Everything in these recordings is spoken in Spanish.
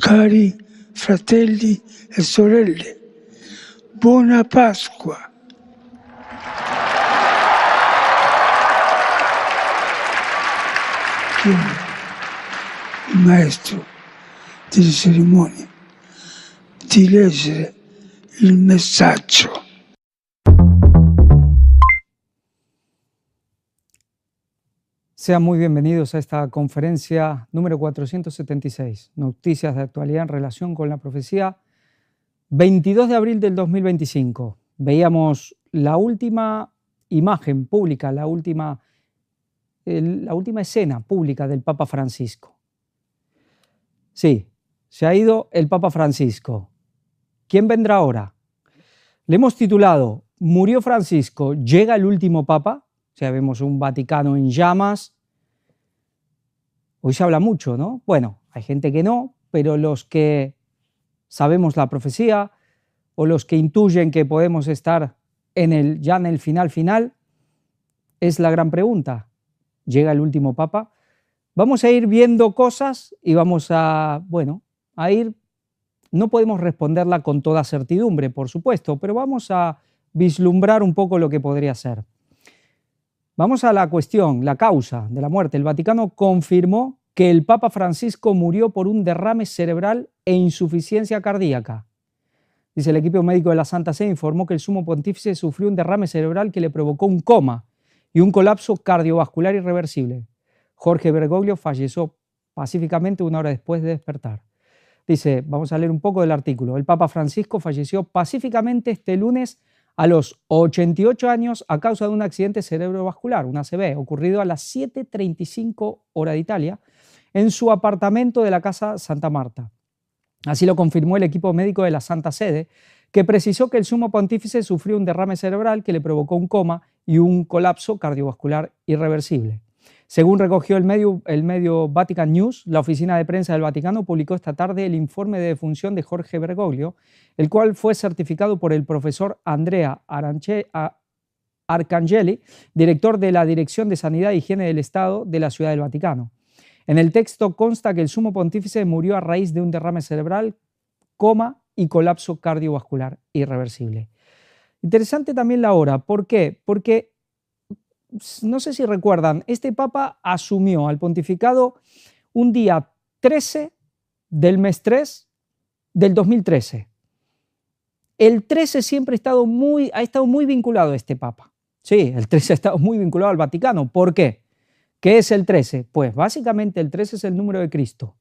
Cari fratelli e sorelle, buona Pasqua. Chiede il maestro delle cerimonie di leggere il messaggio. Sean muy bienvenidos a esta conferencia número 476, noticias de actualidad en relación con la profecía, 22 de abril del 2025. Veíamos la última imagen pública, la última escena pública del Papa Francisco. Sí, se ha ido el Papa Francisco. ¿Quién vendrá ahora? Le hemos titulado «Murió Francisco, llega el último Papa». O sea, vemos un Vaticano en llamas. Hoy se habla mucho, ¿no? Bueno, hay gente que no, pero los que sabemos la profecía o los que intuyen que podemos estar ya en el final, es la gran pregunta. ¿Llega el último Papa? Vamos a ir viendo cosas y vamos a ir, no podemos responderla con toda certidumbre, por supuesto, pero vamos a vislumbrar un poco lo que podría ser. Vamos a la cuestión, la causa de la muerte. El Vaticano confirmó que el Papa Francisco murió por un derrame cerebral e insuficiencia cardíaca. Dice, el equipo médico de la Santa Sede informó que el sumo pontífice sufrió un derrame cerebral que le provocó un coma y un colapso cardiovascular irreversible. Jorge Bergoglio falleció pacíficamente una hora después de despertar. Dice, vamos a leer un poco del artículo. El Papa Francisco falleció pacíficamente este lunes a los 88 años a causa de un accidente cerebrovascular, un ACV, ocurrido a las 7:35 hora de Italia, en su apartamento de la Casa Santa Marta. Así lo confirmó el equipo médico de la Santa Sede, que precisó que el sumo pontífice sufrió un derrame cerebral que le provocó un coma y un colapso cardiovascular irreversible. Según recogió el medio Vatican News, la oficina de prensa del Vaticano publicó esta tarde el informe de defunción de Jorge Bergoglio, el cual fue certificado por el profesor Andrea Arcangeli, director de la Dirección de Sanidad e Higiene del Estado de la Ciudad del Vaticano. En el texto consta que el sumo pontífice murió a raíz de un derrame cerebral, coma y colapso cardiovascular irreversible. Interesante también la hora. ¿Por qué? Porque no sé si recuerdan, este Papa asumió al pontificado un día 13 del mes 3 del 2013. El 13 siempre ha estado muy vinculado a este Papa. Sí, el 13 ha estado muy vinculado al Vaticano. ¿Por qué? ¿Qué es el 13? Pues básicamente el 13 es el número de Cristo.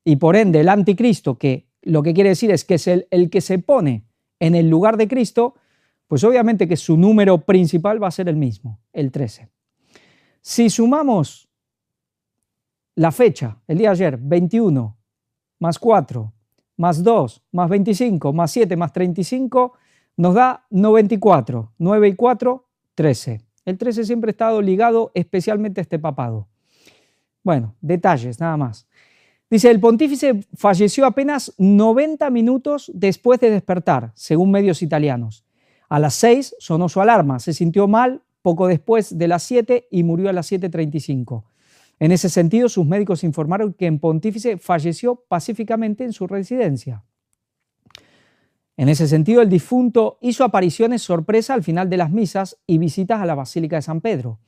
Y por ende el anticristo, que lo que quiere decir es que es el que se pone en el lugar de Cristo, pues obviamente que su número principal va a ser el mismo, el 13. Si sumamos la fecha, el día de ayer, 21, más 4, más 2, más 25, más 7, más 35, nos da 94. 9 y 4, 13. El 13 siempre ha estado ligado especialmente a este papado. Bueno, detalles nada más. Dice, el pontífice falleció apenas 90 minutos después de despertar, según medios italianos. A las 6 sonó su alarma, se sintió mal poco después de las 7 y murió a las 7:35. En ese sentido, sus médicos informaron que el pontífice falleció pacíficamente en su residencia. En ese sentido, el difunto hizo apariciones sorpresa al final de las misas y visitas a la Basílica de San Pedro,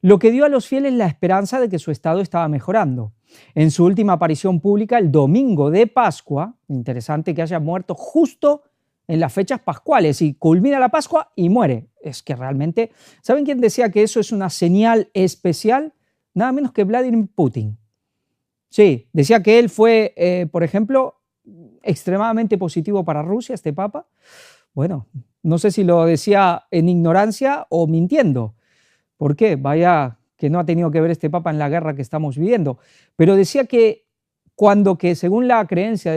lo que dio a los fieles la esperanza de que su estado estaba mejorando. En su última aparición pública, el domingo de Pascua, interesante que haya muerto justo en las fechas pascuales, y culmina la Pascua y muere. Es que realmente, ¿saben quién decía que eso es una señal especial? Nada menos que Vladimir Putin. Sí, decía que él fue, por ejemplo, extremadamente positivo para Rusia, este Papa. Bueno, no sé si lo decía en ignorancia o mintiendo. ¿Por qué? Vaya que no ha tenido que ver este Papa en la guerra que estamos viviendo. Pero decía que según la creencia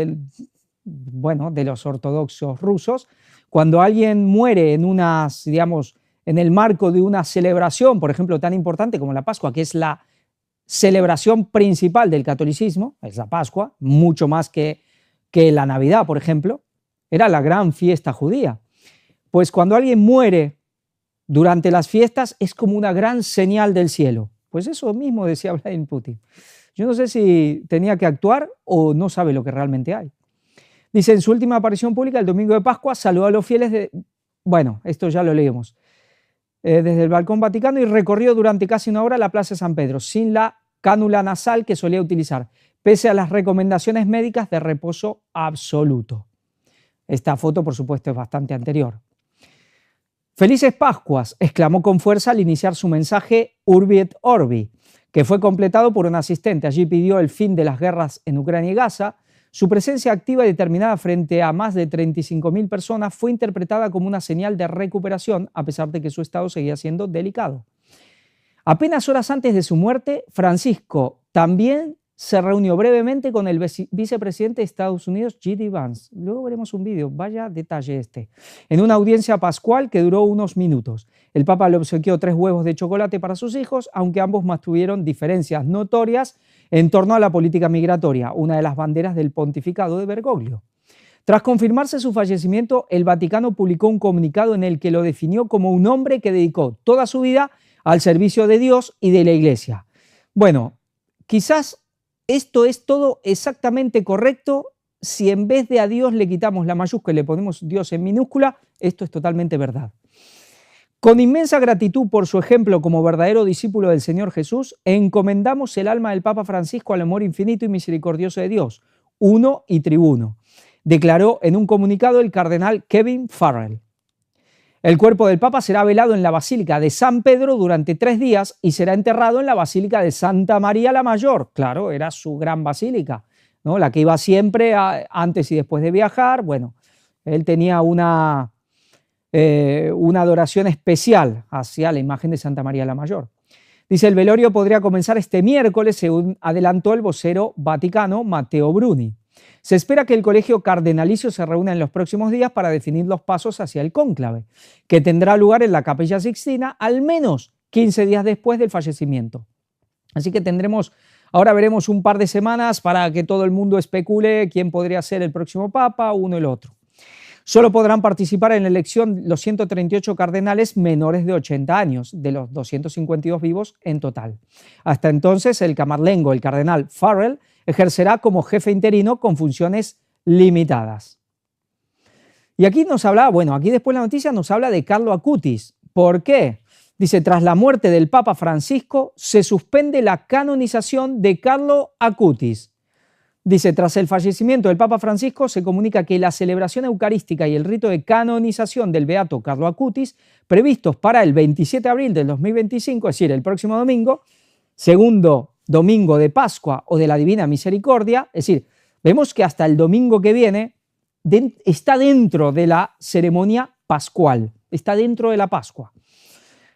de los ortodoxos rusos, cuando alguien muere en en el marco de una celebración, por ejemplo, tan importante como la Pascua, que es la celebración principal del catolicismo, es la Pascua, mucho más que la Navidad, por ejemplo, era la gran fiesta judía. Pues cuando alguien muere durante las fiestas es como una gran señal del cielo. Pues eso mismo decía Vladimir Putin. Yo no sé si tenía que actuar o no sabe lo que realmente hay. Dice, en su última aparición pública, el domingo de Pascua, saludó a los fieles bueno, esto ya lo leímos. Desde el balcón Vaticano y recorrió durante casi una hora la Plaza de San Pedro, sin la cánula nasal que solía utilizar, pese a las recomendaciones médicas de reposo absoluto. Esta foto, por supuesto, es bastante anterior. Felices Pascuas, exclamó con fuerza al iniciar su mensaje Urbi et Orbi, que fue completado por un asistente. Allí pidió el fin de las guerras en Ucrania y Gaza. Su presencia activa y determinada frente a más de 35.000 personas fue interpretada como una señal de recuperación, a pesar de que su estado seguía siendo delicado. Apenas horas antes de su muerte, Francisco también se reunió brevemente con el vicepresidente de Estados Unidos, J.D. Vance. Luego veremos un vídeo, vaya detalle este. En una audiencia pascual que duró unos minutos. El Papa le obsequió 3 huevos de chocolate para sus hijos, aunque ambos mantuvieron diferencias notorias en torno a la política migratoria, una de las banderas del pontificado de Bergoglio. Tras confirmarse su fallecimiento, el Vaticano publicó un comunicado en el que lo definió como un hombre que dedicó toda su vida al servicio de Dios y de la Iglesia. Bueno, quizás esto es todo exactamente correcto. Si en vez de a Dios le quitamos la mayúscula y le ponemos Dios en minúscula, esto es totalmente verdad. Con inmensa gratitud por su ejemplo como verdadero discípulo del Señor Jesús, encomendamos el alma del Papa Francisco al amor infinito y misericordioso de Dios, uno y tribuno, declaró en un comunicado el cardenal Kevin Farrell. El cuerpo del Papa será velado en la Basílica de San Pedro durante 3 días y será enterrado en la Basílica de Santa María la Mayor. Claro, era su gran basílica, ¿no? La que iba siempre antes y después de viajar. Bueno, él tenía una adoración especial hacia la imagen de Santa María la Mayor. Dice, el velorio podría comenzar este miércoles, según adelantó el vocero vaticano Matteo Bruni. Se espera que el colegio cardenalicio se reúna en los próximos días para definir los pasos hacia el cónclave, que tendrá lugar en la Capilla Sixtina al menos 15 días después del fallecimiento. Así que ahora veremos un par de semanas para que todo el mundo especule quién podría ser el próximo papa, uno y el otro. Solo podrán participar en la elección los 138 cardenales menores de 80 años, de los 252 vivos en total. Hasta entonces, el camarlengo, el cardenal Farrell, ejercerá como jefe interino con funciones limitadas. Y aquí nos habla, aquí después la noticia nos habla de Carlo Acutis. ¿Por qué? Dice, tras la muerte del Papa Francisco, se suspende la canonización de Carlo Acutis. Dice, tras el fallecimiento del Papa Francisco, se comunica que la celebración eucarística y el rito de canonización del beato Carlo Acutis, previstos para el 27 de abril del 2025, es decir, el próximo domingo, segundo domingo de Pascua o de la Divina Misericordia, es decir, vemos que hasta el domingo que viene está dentro de la ceremonia pascual, está dentro de la Pascua.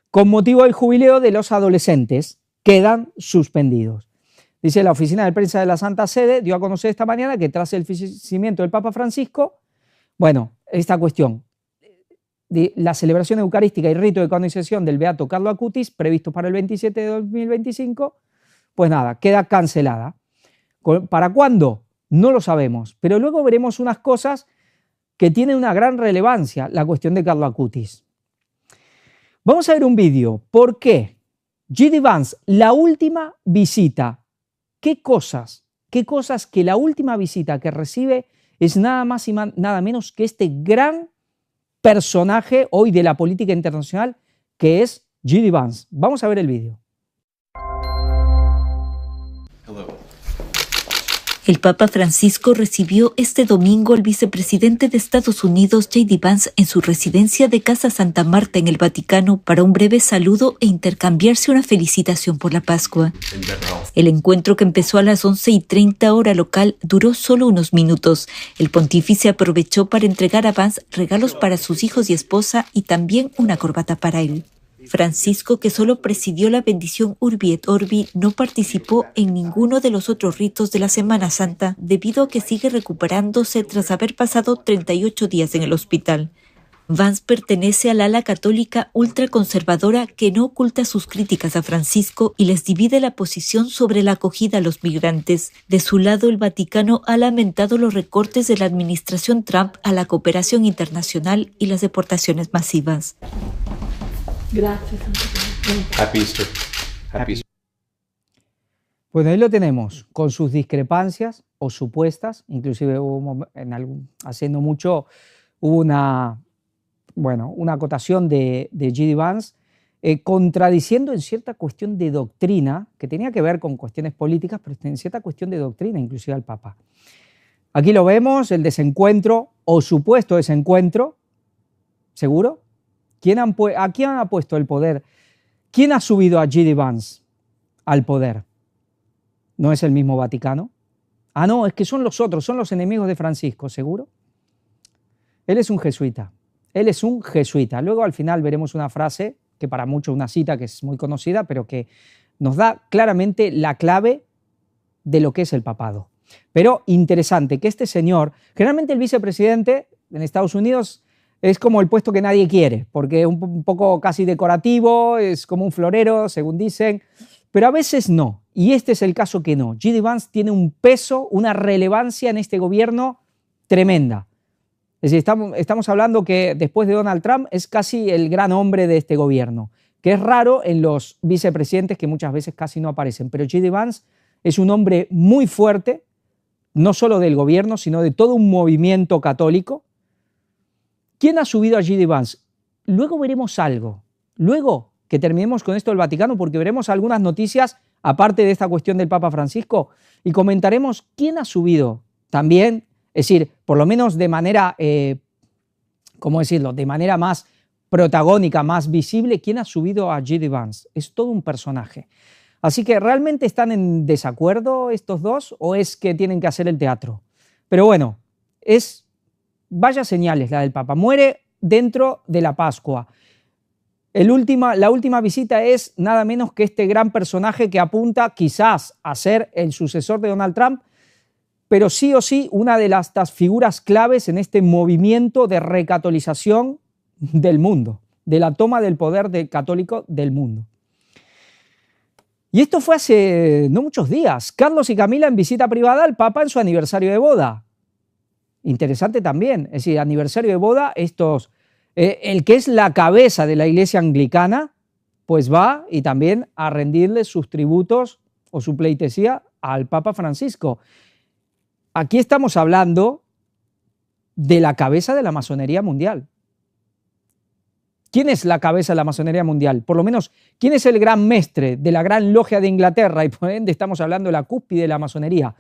Con motivo del jubileo de los adolescentes, quedan suspendidos. Dice, la oficina de prensa de la Santa Sede dio a conocer esta mañana que tras el fallecimiento del Papa Francisco, esta cuestión, de la celebración eucarística y rito de canonización del beato Carlo Acutis, previsto para el 27 de 2025, queda cancelada. ¿Para cuándo? No lo sabemos, pero luego veremos unas cosas que tienen una gran relevancia, la cuestión de Carlo Acutis. Vamos a ver un vídeo. ¿Por qué? J.D. Vance, la última visita. ¿Qué cosas que la última visita que recibe es nada más y nada menos que este gran personaje hoy de la política internacional que es J.D. Vance? Vamos a ver el vídeo. El Papa Francisco recibió este domingo al vicepresidente de Estados Unidos, J.D. Vance, en su residencia de Casa Santa Marta en el Vaticano para un breve saludo e intercambiarse una felicitación por la Pascua. El encuentro, que empezó a las 11:30 hora local, duró solo unos minutos. El pontífice aprovechó para entregar a Vance regalos para sus hijos y esposa y también una corbata para él. Francisco, que solo presidió la bendición Urbi et Orbi, no participó en ninguno de los otros ritos de la Semana Santa debido a que sigue recuperándose tras haber pasado 38 días en el hospital. Vance pertenece al ala católica ultraconservadora que no oculta sus críticas a Francisco y les divide la posición sobre la acogida a los migrantes. De su lado, el Vaticano ha lamentado los recortes de la administración Trump a la cooperación internacional y las deportaciones masivas. Gracias. Happy Easter. Happy Easter. Pues ahí lo tenemos, con sus discrepancias o supuestas, inclusive haciendo mucho, hubo una acotación de J.D. Vance, contradiciendo en cierta cuestión de doctrina, que tenía que ver con cuestiones políticas, pero en cierta cuestión de doctrina, inclusive al Papa. Aquí lo vemos, el desencuentro o supuesto desencuentro, ¿seguro? ¿A quién ha puesto el poder? ¿Quién ha subido a J.D. Vance al poder? ¿No es el mismo Vaticano? Ah, no, es que son los otros, son los enemigos de Francisco, ¿seguro? Él es un jesuita, él es un jesuita. Luego al final veremos una frase, que para muchos una cita que es muy conocida, pero que nos da claramente la clave de lo que es el papado. Pero interesante que este señor, generalmente el vicepresidente en Estados Unidos es como el puesto que nadie quiere, porque es un poco casi decorativo, es como un florero, según dicen, pero a veces no. Y este es el caso que no. J.D. Vance tiene un peso, una relevancia en este gobierno tremenda. Es decir, estamos hablando que después de Donald Trump es casi el gran hombre de este gobierno, que es raro en los vicepresidentes que muchas veces casi no aparecen. Pero J.D. Vance es un hombre muy fuerte, no solo del gobierno, sino de todo un movimiento católico. ¿Quién ha subido a J.D. Vance? Luego veremos algo. Luego que terminemos con esto del Vaticano, porque veremos algunas noticias aparte de esta cuestión del Papa Francisco y comentaremos quién ha subido también, es decir, por lo menos de manera, ¿cómo decirlo?, de manera más protagónica, más visible, quién ha subido a J.D. Vance. Es todo un personaje. Así que, ¿realmente están en desacuerdo estos dos o es que tienen que hacer el teatro? Pero bueno, vaya señales la del Papa. Muere dentro de la Pascua. La última visita es nada menos que este gran personaje que apunta quizás a ser el sucesor de Donald Trump, pero sí o sí una de estas figuras claves en este movimiento de recatolización del mundo, de la toma del poder católico del mundo. Y esto fue hace no muchos días. Carlos y Camila en visita privada al Papa en su aniversario de boda. Interesante también, es decir, aniversario de boda, el que es la cabeza de la Iglesia Anglicana, pues va y también a rendirle sus tributos o su pleitesía al Papa Francisco. Aquí estamos hablando de la cabeza de la masonería mundial. ¿Quién es la cabeza de la masonería mundial? Por lo menos, ¿quién es el gran mestre de la gran logia de Inglaterra? Y por ende estamos hablando de la cúspide de la masonería.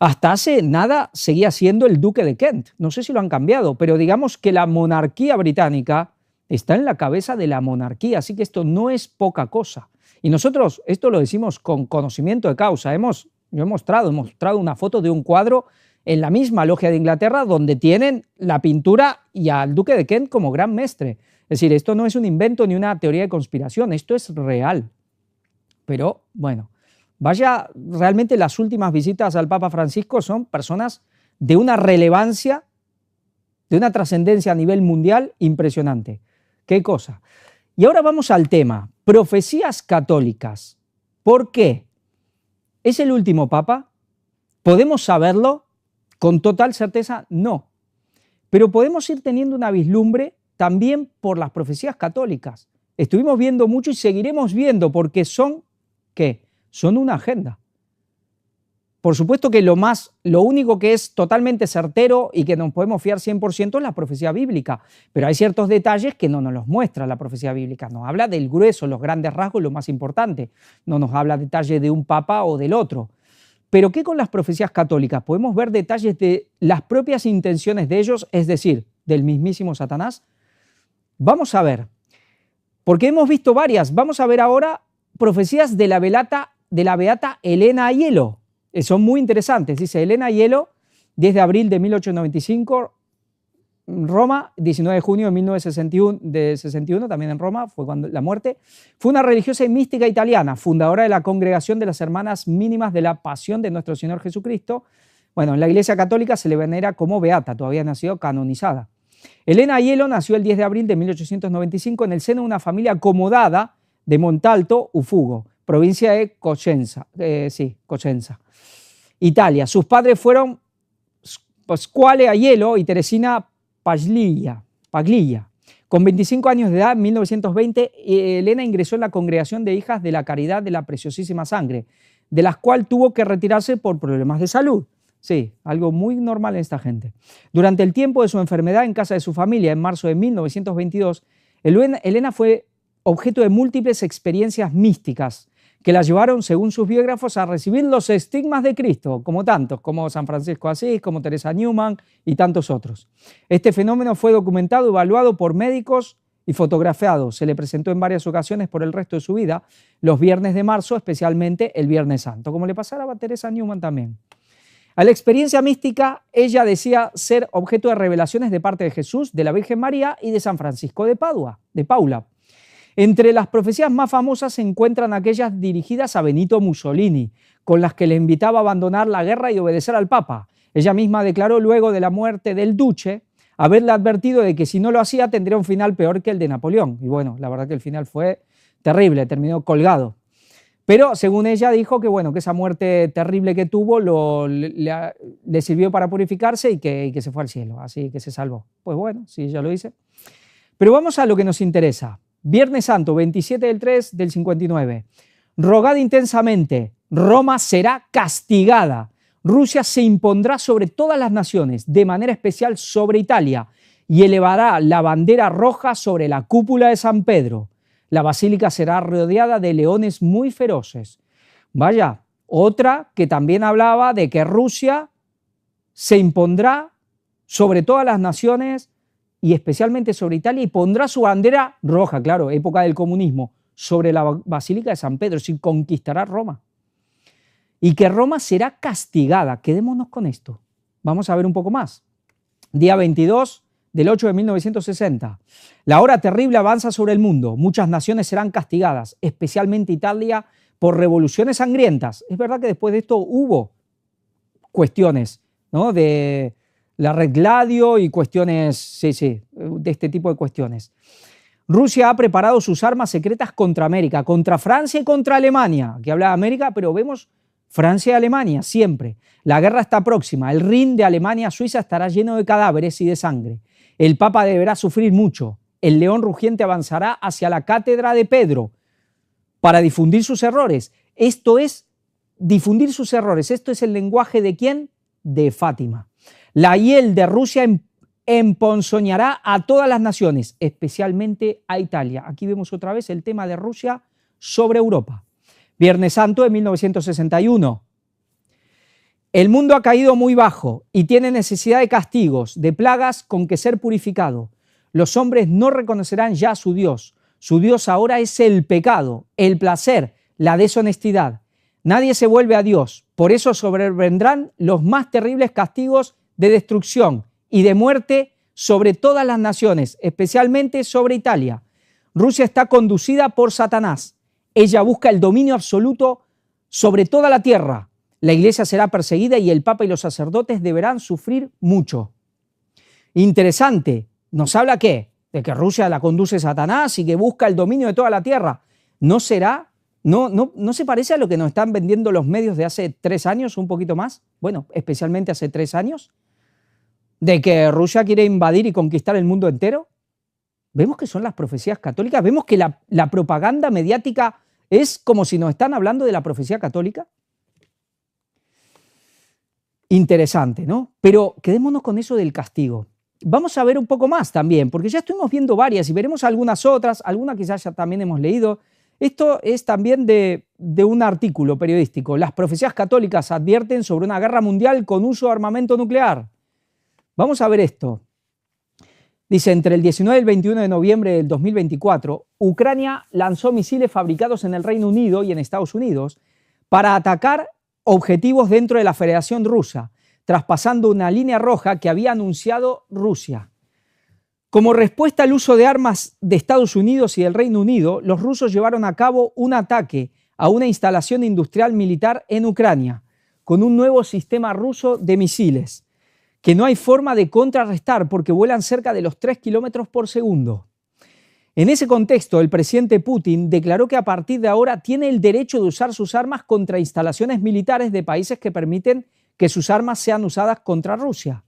Hasta hace nada seguía siendo el duque de Kent. No sé si lo han cambiado, pero digamos que la monarquía británica está en la cabeza de la monarquía, así que esto no es poca cosa. Y nosotros esto lo decimos con conocimiento de causa. Yo he mostrado una foto de un cuadro en la misma logia de Inglaterra donde tienen la pintura y al duque de Kent como gran mestre. Es decir, esto no es un invento ni una teoría de conspiración, esto es real. Pero bueno, realmente las últimas visitas al Papa Francisco son personas de una relevancia, de una trascendencia a nivel mundial impresionante. ¿Qué cosa? Y ahora vamos al tema, profecías católicas. ¿Por qué? ¿Es el último Papa? ¿Podemos saberlo con total certeza? No. Pero podemos ir teniendo una vislumbre también por las profecías católicas. Estuvimos viendo mucho y seguiremos viendo porque ¿qué? Son una agenda. Por supuesto que lo único que es totalmente certero y que nos podemos fiar 100% es la profecía bíblica, pero hay ciertos detalles que no nos los muestra la profecía bíblica. Nos habla del grueso, los grandes rasgos, lo más importante. No nos habla detalles de un papa o del otro. Pero ¿qué con las profecías católicas? Podemos ver detalles de las propias intenciones de ellos, es decir, del mismísimo Satanás. Vamos a ver, porque hemos visto varias. Vamos a ver ahora profecías de la beata Elena Aiello. Son muy interesantes. Dice Elena Aiello, 10 de abril de 1895, Roma, 19 de junio de 1961, también en Roma, fue cuando la muerte. Fue una religiosa y mística italiana, fundadora de la Congregación de las Hermanas Mínimas de la Pasión de Nuestro Señor Jesucristo. Bueno, en la Iglesia Católica se le venera como beata, todavía no ha sido canonizada. Elena Aiello nació el 10 de abril de 1895 en el seno de una familia acomodada de Montalto, Ufugo, provincia de Cosenza, Italia. Sus padres fueron Pasquale Aiello y Teresina Paglia. Con 25 años de edad, en 1920, Elena ingresó en la Congregación de Hijas de la Caridad de la Preciosísima Sangre, de las cuales tuvo que retirarse por problemas de salud. Sí, algo muy normal en esta gente. Durante el tiempo de su enfermedad en casa de su familia, en marzo de 1922, Elena fue objeto de múltiples experiencias místicas que la llevaron, según sus biógrafos, a recibir los estigmas de Cristo, como tantos, como San Francisco de Asís, como Teresa Newman y tantos otros. Este fenómeno fue documentado, evaluado por médicos y fotografiado. Se le presentó en varias ocasiones por el resto de su vida, los viernes de marzo, especialmente el Viernes Santo, como le pasara a Teresa Newman también. A la experiencia mística, ella decía ser objeto de revelaciones de parte de Jesús, de la Virgen María y de San Francisco de Paula. Entre las profecías más famosas se encuentran aquellas dirigidas a Benito Mussolini, con las que le invitaba a abandonar la guerra y obedecer al Papa. Ella misma declaró luego de la muerte del Duce haberle advertido de que si no lo hacía tendría un final peor que el de Napoleón. Y bueno, la verdad que el final fue terrible, terminó colgado. Pero según ella dijo que, bueno, que esa muerte terrible que tuvo le sirvió para purificarse y que se fue al cielo, así que se salvó. Pues bueno, sí, ella lo dice. Pero vamos a lo que nos interesa. Viernes Santo, 27 del 3 del 59. Rogad intensamente, Roma será castigada. Rusia se impondrá sobre todas las naciones, de manera especial sobre Italia, y elevará la bandera roja sobre la cúpula de San Pedro. La basílica será rodeada de leones muy feroces. Vaya, otra que también hablaba de que Rusia se impondrá sobre todas las naciones y especialmente sobre Italia y pondrá su bandera roja, claro, época del comunismo, sobre la basílica de San Pedro, y conquistará Roma. Y que Roma será castigada. Quedémonos con esto. Vamos a ver un poco más. Día 22 del 8 de 1960. La hora terrible avanza sobre el mundo. Muchas naciones serán castigadas, especialmente Italia, por revoluciones sangrientas. Es verdad que después de esto hubo cuestiones, ¿no?, de la Red Gladio y cuestiones, de este tipo de cuestiones. Rusia ha preparado sus armas secretas contra América, contra Francia y contra Alemania. Aquí habla de América, pero vemos Francia y Alemania siempre. La guerra está próxima. El Rin de Alemania a Suiza estará lleno de cadáveres y de sangre. El Papa deberá sufrir mucho. El león rugiente avanzará hacia la cátedra de Pedro para difundir sus errores. Esto es difundir sus errores. Esto es el lenguaje ¿de quién? De Fátima. La hiel de Rusia emponzoñará a todas las naciones, especialmente a Italia. Aquí vemos otra vez el tema de Rusia sobre Europa. Viernes Santo de 1961. El mundo ha caído muy bajo y tiene necesidad de castigos, de plagas con que ser purificado. Los hombres no reconocerán ya a su Dios. Su Dios ahora es el pecado, el placer, la deshonestidad. Nadie se vuelve a Dios. Por eso sobrevendrán los más terribles castigos de destrucción y de muerte sobre todas las naciones, especialmente sobre Italia. Rusia está conducida por Satanás. Ella busca el dominio absoluto sobre toda la tierra. La iglesia será perseguida y el Papa y los sacerdotes deberán sufrir mucho. Interesante. ¿Nos habla qué? De que Rusia la conduce Satanás y que busca el dominio de toda la tierra. ¿No será? ¿No se parece a lo que nos están vendiendo los medios de hace 3 años, un poquito más? Bueno, especialmente hace 3 años. ¿De que Rusia quiere invadir y conquistar el mundo entero? Vemos que son las profecías católicas. Vemos que la propaganda mediática es como si nos están hablando de la profecía católica. Interesante, ¿no? Pero quedémonos con eso del castigo. Vamos a ver un poco más también, porque ya estuvimos viendo varias y veremos algunas otras, algunas quizás ya también hemos leído. Esto es también de un artículo periodístico. Las profecías católicas advierten sobre una guerra mundial con uso de armamento nuclear. Vamos a ver esto. Dice, entre el 19 y el 21 de noviembre del 2024, Ucrania lanzó misiles fabricados en el Reino Unido y en Estados Unidos para atacar objetivos dentro de la Federación Rusa, traspasando una línea roja que había anunciado Rusia. Como respuesta al uso de armas de Estados Unidos y del Reino Unido, los rusos llevaron a cabo un ataque a una instalación industrial militar en Ucrania, con un nuevo sistema ruso de misiles, que no hay forma de contrarrestar porque vuelan cerca de los 3 kilómetros por segundo. En ese contexto, el presidente Putin declaró que a partir de ahora tiene el derecho de usar sus armas contra instalaciones militares de países que permiten que sus armas sean usadas contra Rusia,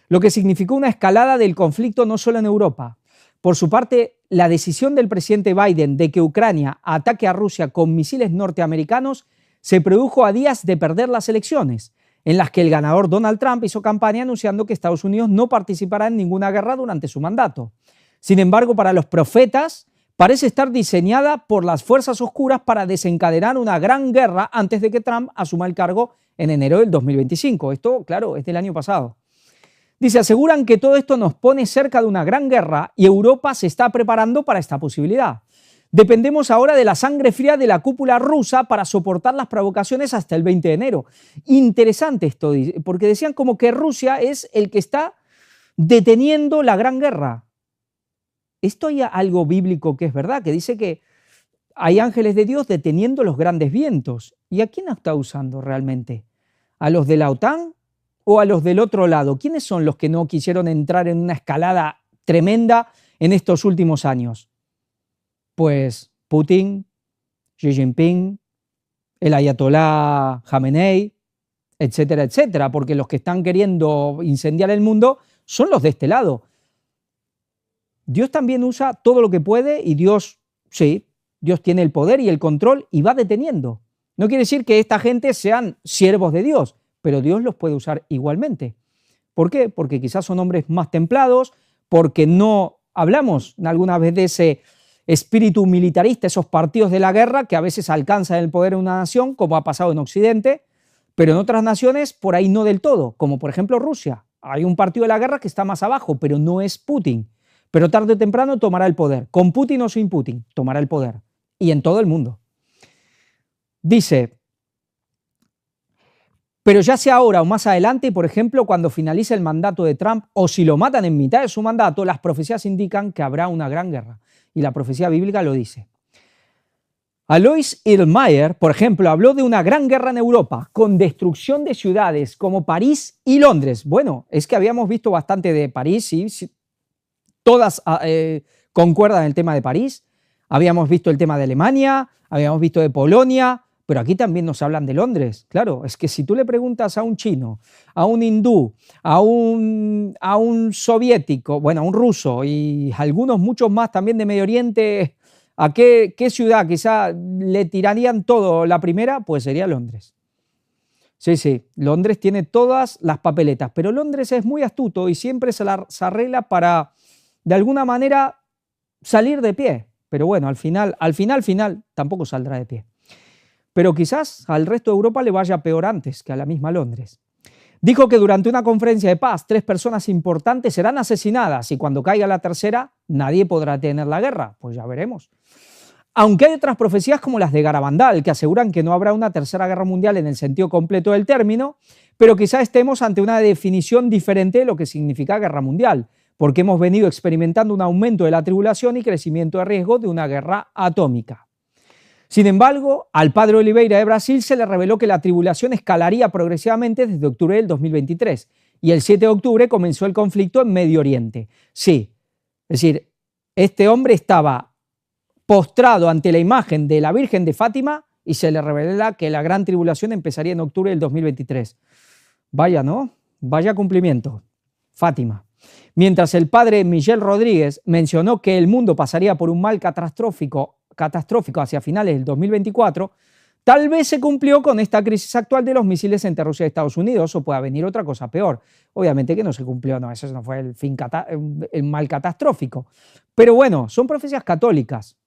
lo que significó una escalada del conflicto no solo en Europa. Por su parte, la decisión del presidente Biden de que Ucrania ataque a Rusia con misiles norteamericanos se produjo a días de perder las elecciones, en las que el ganador Donald Trump hizo campaña anunciando que Estados Unidos no participará en ninguna guerra durante su mandato. Sin embargo, para los profetas, parece estar diseñada por las fuerzas oscuras para desencadenar una gran guerra antes de que Trump asuma el cargo en enero del 2025. Esto, claro, es del año pasado. Dice, aseguran que todo esto nos pone cerca de una gran guerra y Europa se está preparando para esta posibilidad. Dependemos ahora de la sangre fría de la cúpula rusa para soportar las provocaciones hasta el 20 de enero. Interesante esto, porque decían como que Rusia es el que está deteniendo la gran guerra. Esto hay algo bíblico que es verdad, que dice que hay ángeles de Dios deteniendo los grandes vientos. ¿Y a quién está usando realmente? ¿A los de la OTAN o a los del otro lado? ¿Quiénes son los que no quisieron entrar en una escalada tremenda en estos últimos años? Pues Putin, Xi Jinping, el ayatolá Jamenei, etcétera, etcétera, porque los que están queriendo incendiar el mundo son los de este lado. Dios también usa todo lo que puede y Dios, sí, Dios tiene el poder y el control y va deteniendo. No quiere decir que esta gente sean siervos de Dios, pero Dios los puede usar igualmente. ¿Por qué? Porque quizás son hombres más templados, porque no hablamos alguna vez de ese espíritu militarista, esos partidos de la guerra que a veces alcanzan el poder en una nación, como ha pasado en Occidente, pero en otras naciones por ahí no del todo, como por ejemplo Rusia. Hay un partido de la guerra que está más abajo, pero no es Putin. Pero tarde o temprano tomará el poder. Con Putin o sin Putin, tomará el poder. Y en todo el mundo. Dice, pero ya sea ahora o más adelante, por ejemplo, cuando finalice el mandato de Trump o si lo matan en mitad de su mandato, las profecías indican que habrá una gran guerra. Y la profecía bíblica lo dice. Alois Irlmayer, por ejemplo, habló de una gran guerra en Europa, con destrucción de ciudades como París y Londres. Bueno, es que habíamos visto bastante de París, sí, todas concuerdan en el tema de París. Habíamos visto el tema de Alemania, habíamos visto de Polonia, pero aquí también nos hablan de Londres. Claro, es que si tú le preguntas a un chino, a un hindú, a un soviético, bueno, a un ruso y algunos muchos más también de Medio Oriente, ¿a qué ciudad quizá le tirarían todo la primera? Pues sería Londres. Sí, sí, Londres tiene todas las papeletas, pero Londres es muy astuto y siempre se arregla para, de alguna manera, salir de pie. Pero bueno, al final, tampoco saldrá de pie. Pero quizás al resto de Europa le vaya peor antes que a la misma Londres. Dijo que durante una conferencia de paz 3 personas importantes serán asesinadas y cuando caiga la tercera nadie podrá detener la guerra. Pues ya veremos. Aunque hay otras profecías como las de Garabandal que aseguran que no habrá una tercera guerra mundial en el sentido completo del término, pero quizá estemos ante una definición diferente de lo que significa guerra mundial, porque hemos venido experimentando un aumento de la tribulación y crecimiento de riesgo de una guerra atómica. Sin embargo, al padre Oliveira de Brasil se le reveló que la tribulación escalaría progresivamente desde octubre del 2023 y el 7 de octubre comenzó el conflicto en Medio Oriente. Sí, es decir, este hombre estaba postrado ante la imagen de la Virgen de Fátima y se le revela que la gran tribulación empezaría en octubre del 2023. Vaya, ¿no? Vaya cumplimiento. Fátima. Mientras el padre Miguel Rodríguez mencionó que el mundo pasaría por un mal catastrófico hacia finales del 2024, tal vez se cumplió con esta crisis actual de los misiles entre Rusia y Estados Unidos o pueda venir otra cosa peor. Obviamente que no se cumplió, no, eso no fue el mal catastrófico. Pero bueno, son profecías católicas.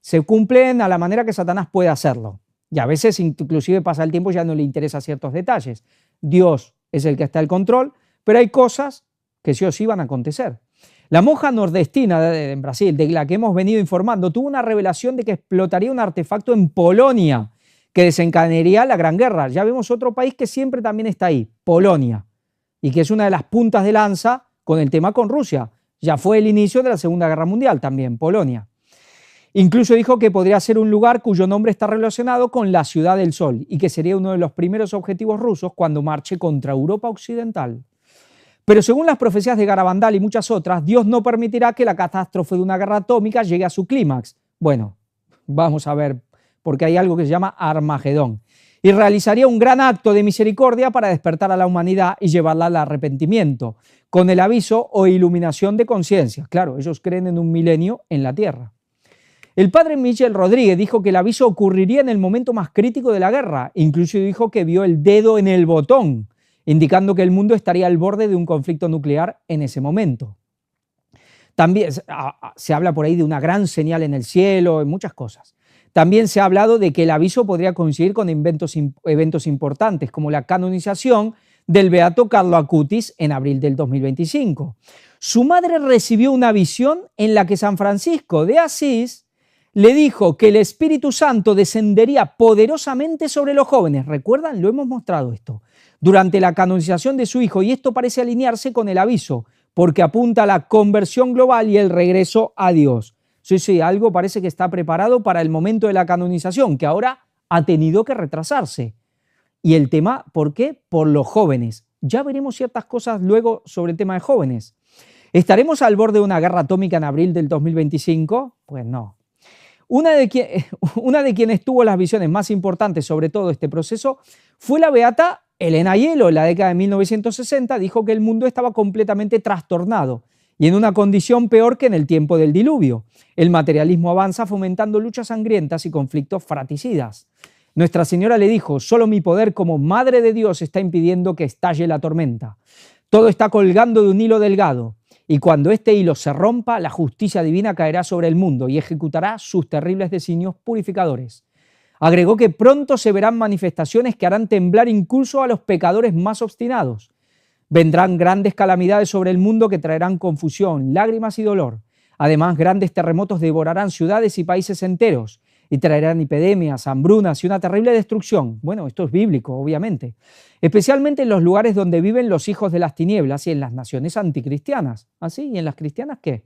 Se cumplen a la manera que Satanás puede hacerlo. Y a veces inclusive pasa el tiempo y ya no le interesa ciertos detalles. Dios es el que está al control, pero hay cosas que sí o sí van a acontecer. La monja nordestina en Brasil, de la que hemos venido informando, tuvo una revelación de que explotaría un artefacto en Polonia que desencadenaría la Gran Guerra. Ya vemos otro país que siempre también está ahí, Polonia, y que es una de las puntas de lanza con el tema con Rusia. Ya fue el inicio de la Segunda Guerra Mundial también, Polonia. Incluso dijo que podría ser un lugar cuyo nombre está relacionado con la Ciudad del Sol y que sería uno de los primeros objetivos rusos cuando marche contra Europa Occidental. Pero según las profecías de Garabandal y muchas otras, Dios no permitirá que la catástrofe de una guerra atómica llegue a su clímax. Bueno, vamos a ver, porque hay algo que se llama Armagedón. Y realizaría un gran acto de misericordia para despertar a la humanidad y llevarla al arrepentimiento, con el aviso o iluminación de conciencia. Claro, ellos creen en un milenio en la tierra. El padre Michel Rodríguez dijo que el aviso ocurriría en el momento más crítico de la guerra. Incluso dijo que vio el dedo en el botón, indicando que el mundo estaría al borde de un conflicto nuclear en ese momento. También se habla por ahí de una gran señal en el cielo, en muchas cosas. También se ha hablado de que el aviso podría coincidir con eventos importantes, como la canonización del beato Carlo Acutis en abril del 2025. Su madre recibió una visión en la que San Francisco de Asís le dijo que el Espíritu Santo descendería poderosamente sobre los jóvenes. ¿Recuerdan? Lo hemos mostrado esto. Durante la canonización de su hijo, y esto parece alinearse con el aviso, porque apunta a la conversión global y el regreso a Dios. Sí, algo parece que está preparado para el momento de la canonización, que ahora ha tenido que retrasarse. Y el tema, ¿por qué? Por los jóvenes. Ya veremos ciertas cosas luego sobre el tema de jóvenes. ¿Estaremos al borde de una guerra atómica en abril del 2025? Pues no. Una de quienes tuvo las visiones más importantes sobre todo este proceso fue la beata Elena Hielo. En la década de 1960 dijo que el mundo estaba completamente trastornado y en una condición peor que en el tiempo del diluvio. El materialismo avanza fomentando luchas sangrientas y conflictos fratricidas. Nuestra Señora le dijo: solo mi poder como Madre de Dios está impidiendo que estalle la tormenta. Todo está colgando de un hilo delgado. Y cuando este hilo se rompa, la justicia divina caerá sobre el mundo y ejecutará sus terribles designios purificadores. Agregó que pronto se verán manifestaciones que harán temblar incluso a los pecadores más obstinados. Vendrán grandes calamidades sobre el mundo que traerán confusión, lágrimas y dolor. Además, grandes terremotos devorarán ciudades y países enteros y traerán epidemias, hambrunas y una terrible destrucción. Bueno, esto es bíblico, obviamente. Especialmente en los lugares donde viven los hijos de las tinieblas y en las naciones anticristianas. ¿Así? ¿Y en las cristianas qué?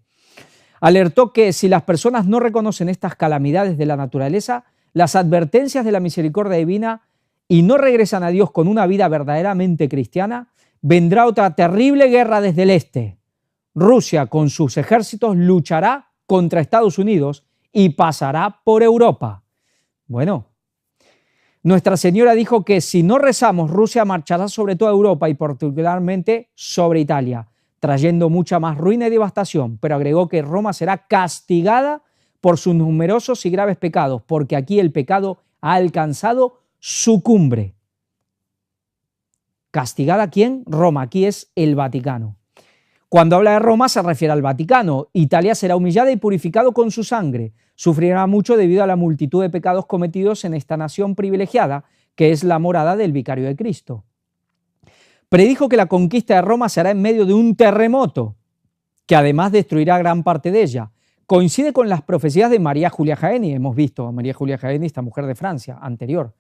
Alertó que si las personas no reconocen estas calamidades de la naturaleza, las advertencias de la misericordia divina y no regresan a Dios con una vida verdaderamente cristiana, vendrá otra terrible guerra desde el este. Rusia con sus ejércitos luchará contra Estados Unidos y pasará por Europa. Bueno, Nuestra Señora dijo que si no rezamos, Rusia marchará sobre toda Europa y particularmente sobre Italia, trayendo mucha más ruina y devastación, pero agregó que Roma será castigada por sus numerosos y graves pecados, porque aquí el pecado ha alcanzado su cumbre. ¿Castigada quién? Roma, aquí es el Vaticano. Cuando habla de Roma se refiere al Vaticano. Italia será humillada y purificado con su sangre. Sufrirá mucho debido a la multitud de pecados cometidos en esta nación privilegiada, que es la morada del Vicario de Cristo. Predijo que la conquista de Roma se hará en medio de un terremoto, que además destruirá gran parte de ella. Coincide con las profecías de María Julia Jaeni. Hemos visto a María Julia Jaeni, esta mujer de Francia, anterior.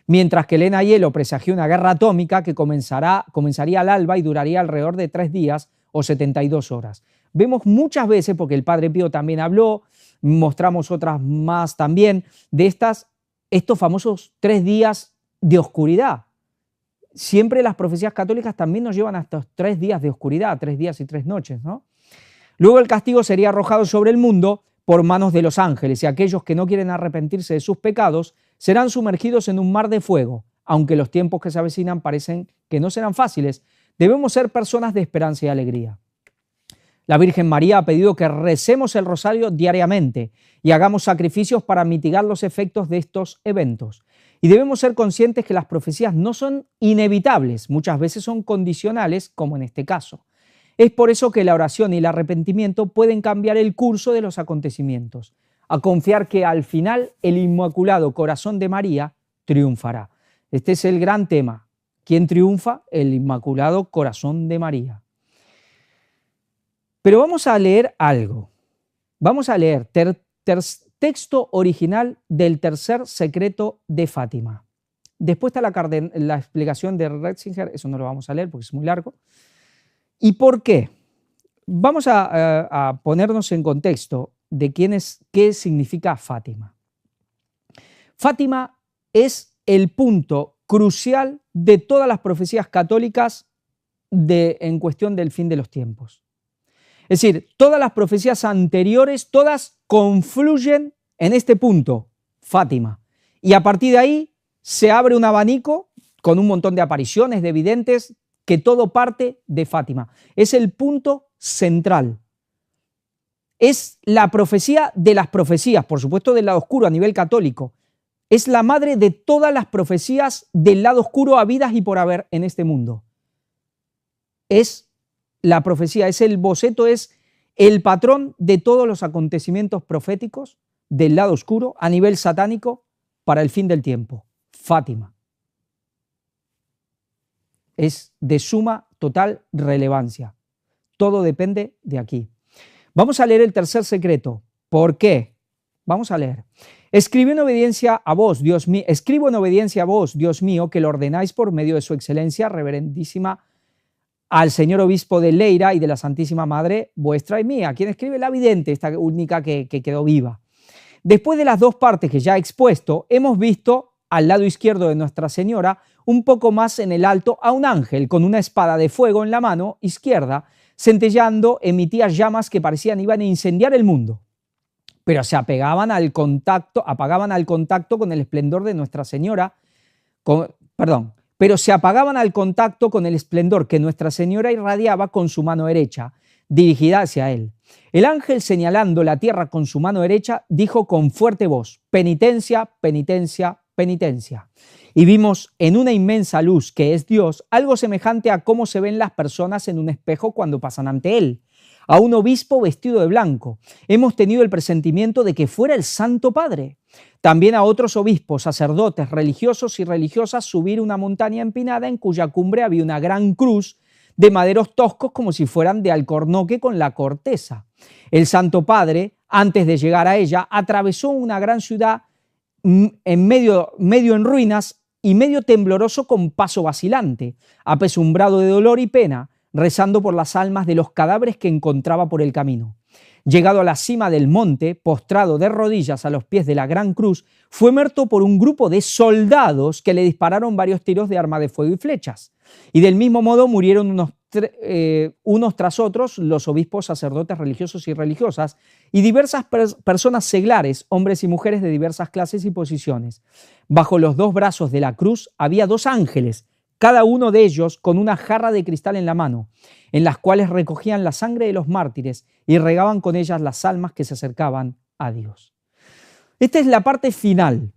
Mientras que Elena Hielo presagió una guerra atómica que comenzaría al alba y duraría alrededor de 3 días o 72 horas. Vemos muchas veces, porque el Padre Pío también habló, mostramos otras más también, de estos famosos 3 días de oscuridad. Siempre las profecías católicas también nos llevan a estos 3 días de oscuridad, 3 días y 3 noches, ¿no? Luego el castigo sería arrojado sobre el mundo por manos de los ángeles, y aquellos que no quieren arrepentirse de sus pecados serán sumergidos en un mar de fuego. Aunque los tiempos que se avecinan parecen que no serán fáciles, debemos ser personas de esperanza y alegría. La Virgen María ha pedido que recemos el rosario diariamente y hagamos sacrificios para mitigar los efectos de estos eventos. Y debemos ser conscientes que las profecías no son inevitables, muchas veces son condicionales, como en este caso. Es por eso que la oración y el arrepentimiento pueden cambiar el curso de los acontecimientos, a confiar que al final el Inmaculado Corazón de María triunfará. Este es el gran tema. ¿Quién triunfa? El Inmaculado Corazón de María. Pero vamos a leer algo. Vamos a leer texto original del tercer secreto de Fátima. Después está la explicación de Ratzinger, eso no lo vamos a leer porque es muy largo. ¿Y por qué? Vamos a ponernos en contexto de qué significa Fátima. Fátima es el punto crucial de todas las profecías católicas en cuestión del fin de los tiempos. Es decir, todas las profecías anteriores, todas confluyen en este punto, Fátima. Y a partir de ahí se abre un abanico con un montón de apariciones, de videntes, que todo parte de Fátima. Es el punto central. es la profecía de las profecías, por supuesto del lado oscuro a nivel católico. Es la madre de todas las profecías del lado oscuro habidas y por haber en este mundo. Es la profecía, es el boceto, es el patrón de todos los acontecimientos proféticos del lado oscuro a nivel satánico para el fin del tiempo. Fátima. Es de suma total relevancia. Todo depende de aquí. Vamos a leer el tercer secreto. ¿Por qué? Vamos a leer. Escribo en obediencia a vos, Dios mío, que lo ordenáis por medio de su excelencia reverendísima al señor obispo de Leira y de la Santísima Madre vuestra y mía, quien escribe la vidente, esta única que quedó viva. Después de las dos partes que ya he expuesto, hemos visto al lado izquierdo de Nuestra Señora, un poco más en el alto, a un ángel con una espada de fuego en la mano izquierda, centellando, emitía llamas que parecían iban a incendiar el mundo, pero se apagaban al contacto con el esplendor de Nuestra Señora, pero se apagaban al contacto con el esplendor que Nuestra Señora irradiaba con su mano derecha, dirigida hacia él. El ángel, señalando la tierra con su mano derecha, dijo con fuerte voz: penitencia, penitencia, penitencia. Y vimos en una inmensa luz, que es Dios, algo semejante a cómo se ven las personas en un espejo cuando pasan ante él, a un obispo vestido de blanco. Hemos tenido el presentimiento de que fuera el Santo Padre. También a otros obispos, sacerdotes, religiosos y religiosas subir una montaña empinada en cuya cumbre había una gran cruz de maderos toscos como si fueran de alcornoque con la corteza. El Santo Padre, antes de llegar a ella, atravesó una gran ciudad en medio en ruinas y medio tembloroso con paso vacilante, apesumbrado de dolor y pena, rezando por las almas de los cadáveres que encontraba por el camino. Llegado a la cima del monte, postrado de rodillas a los pies de la gran cruz, fue muerto por un grupo de soldados que le dispararon varios tiros de arma de fuego y flechas. Y del mismo modo murieron unos tras otros los obispos, sacerdotes, religiosos y religiosas, y diversas personas seglares, hombres y mujeres de diversas clases y posiciones. Bajo los dos brazos de la cruz había dos ángeles, cada uno de ellos con una jarra de cristal en la mano, en las cuales recogían la sangre de los mártires y regaban con ellas las almas que se acercaban a Dios. Esta es la parte final.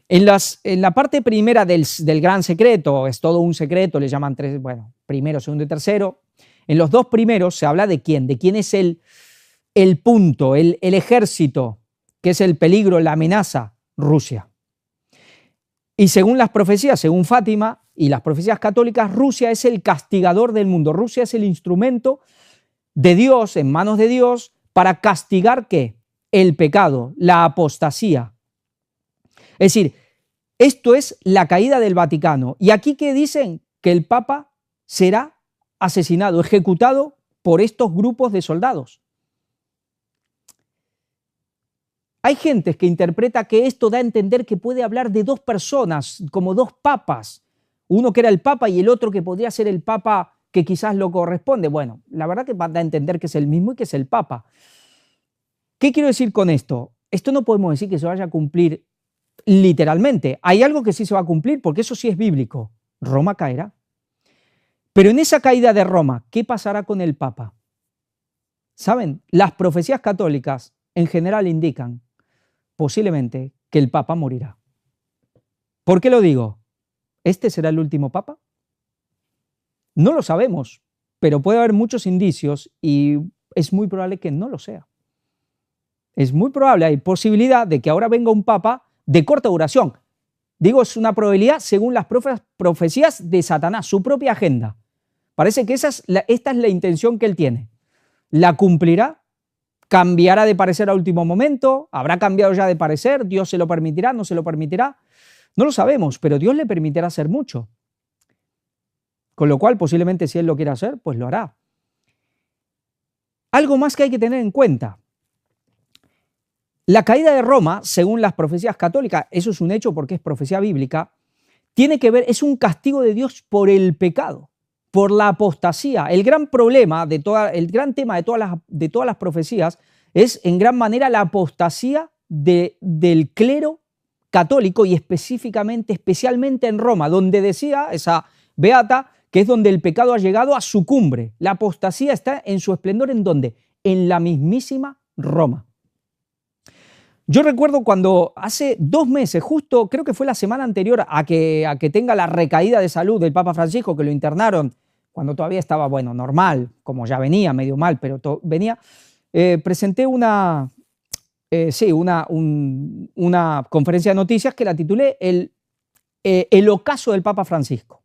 En la parte primera del gran secreto, es todo un secreto, le llaman primero, segundo y tercero. En los dos primeros se habla de quién es el punto, el ejército, que es el peligro, la amenaza, Rusia. Y según las profecías, según Fátima y las profecías católicas, Rusia es el castigador del mundo. Rusia es el instrumento de Dios, en manos de Dios, para castigar ¿qué? El pecado, la apostasía. Es decir, esto es la caída del Vaticano. Y aquí ¿qué dicen? Que el Papa será asesinado, ejecutado por estos grupos de soldados. Hay gente que interpreta que esto da a entender que puede hablar de dos personas, como dos papas. Uno que era el Papa y el otro que podría ser el Papa que quizás lo corresponde. Bueno, la verdad que da a entender que es el mismo y que es el Papa. ¿Qué quiero decir con esto? Esto no podemos decir que se vaya a cumplir literalmente. Hay algo que sí se va a cumplir, porque eso sí es bíblico. Roma caerá. Pero en esa caída de Roma, ¿qué pasará con el Papa? ¿Saben? Las profecías católicas en general indican posiblemente que el Papa morirá. ¿Por qué lo digo? ¿Este será el último Papa? No lo sabemos, pero puede haber muchos indicios y es muy probable que no lo sea. Es muy probable, hay posibilidad de que ahora venga un Papa de corta duración. Digo, es una probabilidad según las profecías de Satanás, su propia agenda. Parece que esta es la intención que él tiene. ¿La cumplirá? ¿Cambiará de parecer a último momento? ¿Habrá cambiado ya de parecer? ¿Dios se lo permitirá? ¿No se lo permitirá? No lo sabemos, pero Dios le permitirá hacer mucho. Con lo cual, posiblemente si él lo quiere hacer, pues lo hará. Algo más que hay que tener en cuenta. La caída de Roma, según las profecías católicas, eso es un hecho porque es profecía bíblica, tiene que ver, es un castigo de Dios por el pecado, por la apostasía. El gran problema, el gran tema de todas las profecías es en gran manera la apostasía del clero católico y especialmente en Roma, donde decía esa beata que es donde el pecado ha llegado a su cumbre. La apostasía está en su esplendor, ¿en dónde? En la mismísima Roma. Yo recuerdo cuando hace 2 meses, justo creo que fue la semana anterior a que tenga la recaída de salud del Papa Francisco, que lo internaron cuando todavía estaba, bueno, normal, como ya venía, medio mal, pero venía, presenté una conferencia de noticias que la titulé El ocaso del Papa Francisco.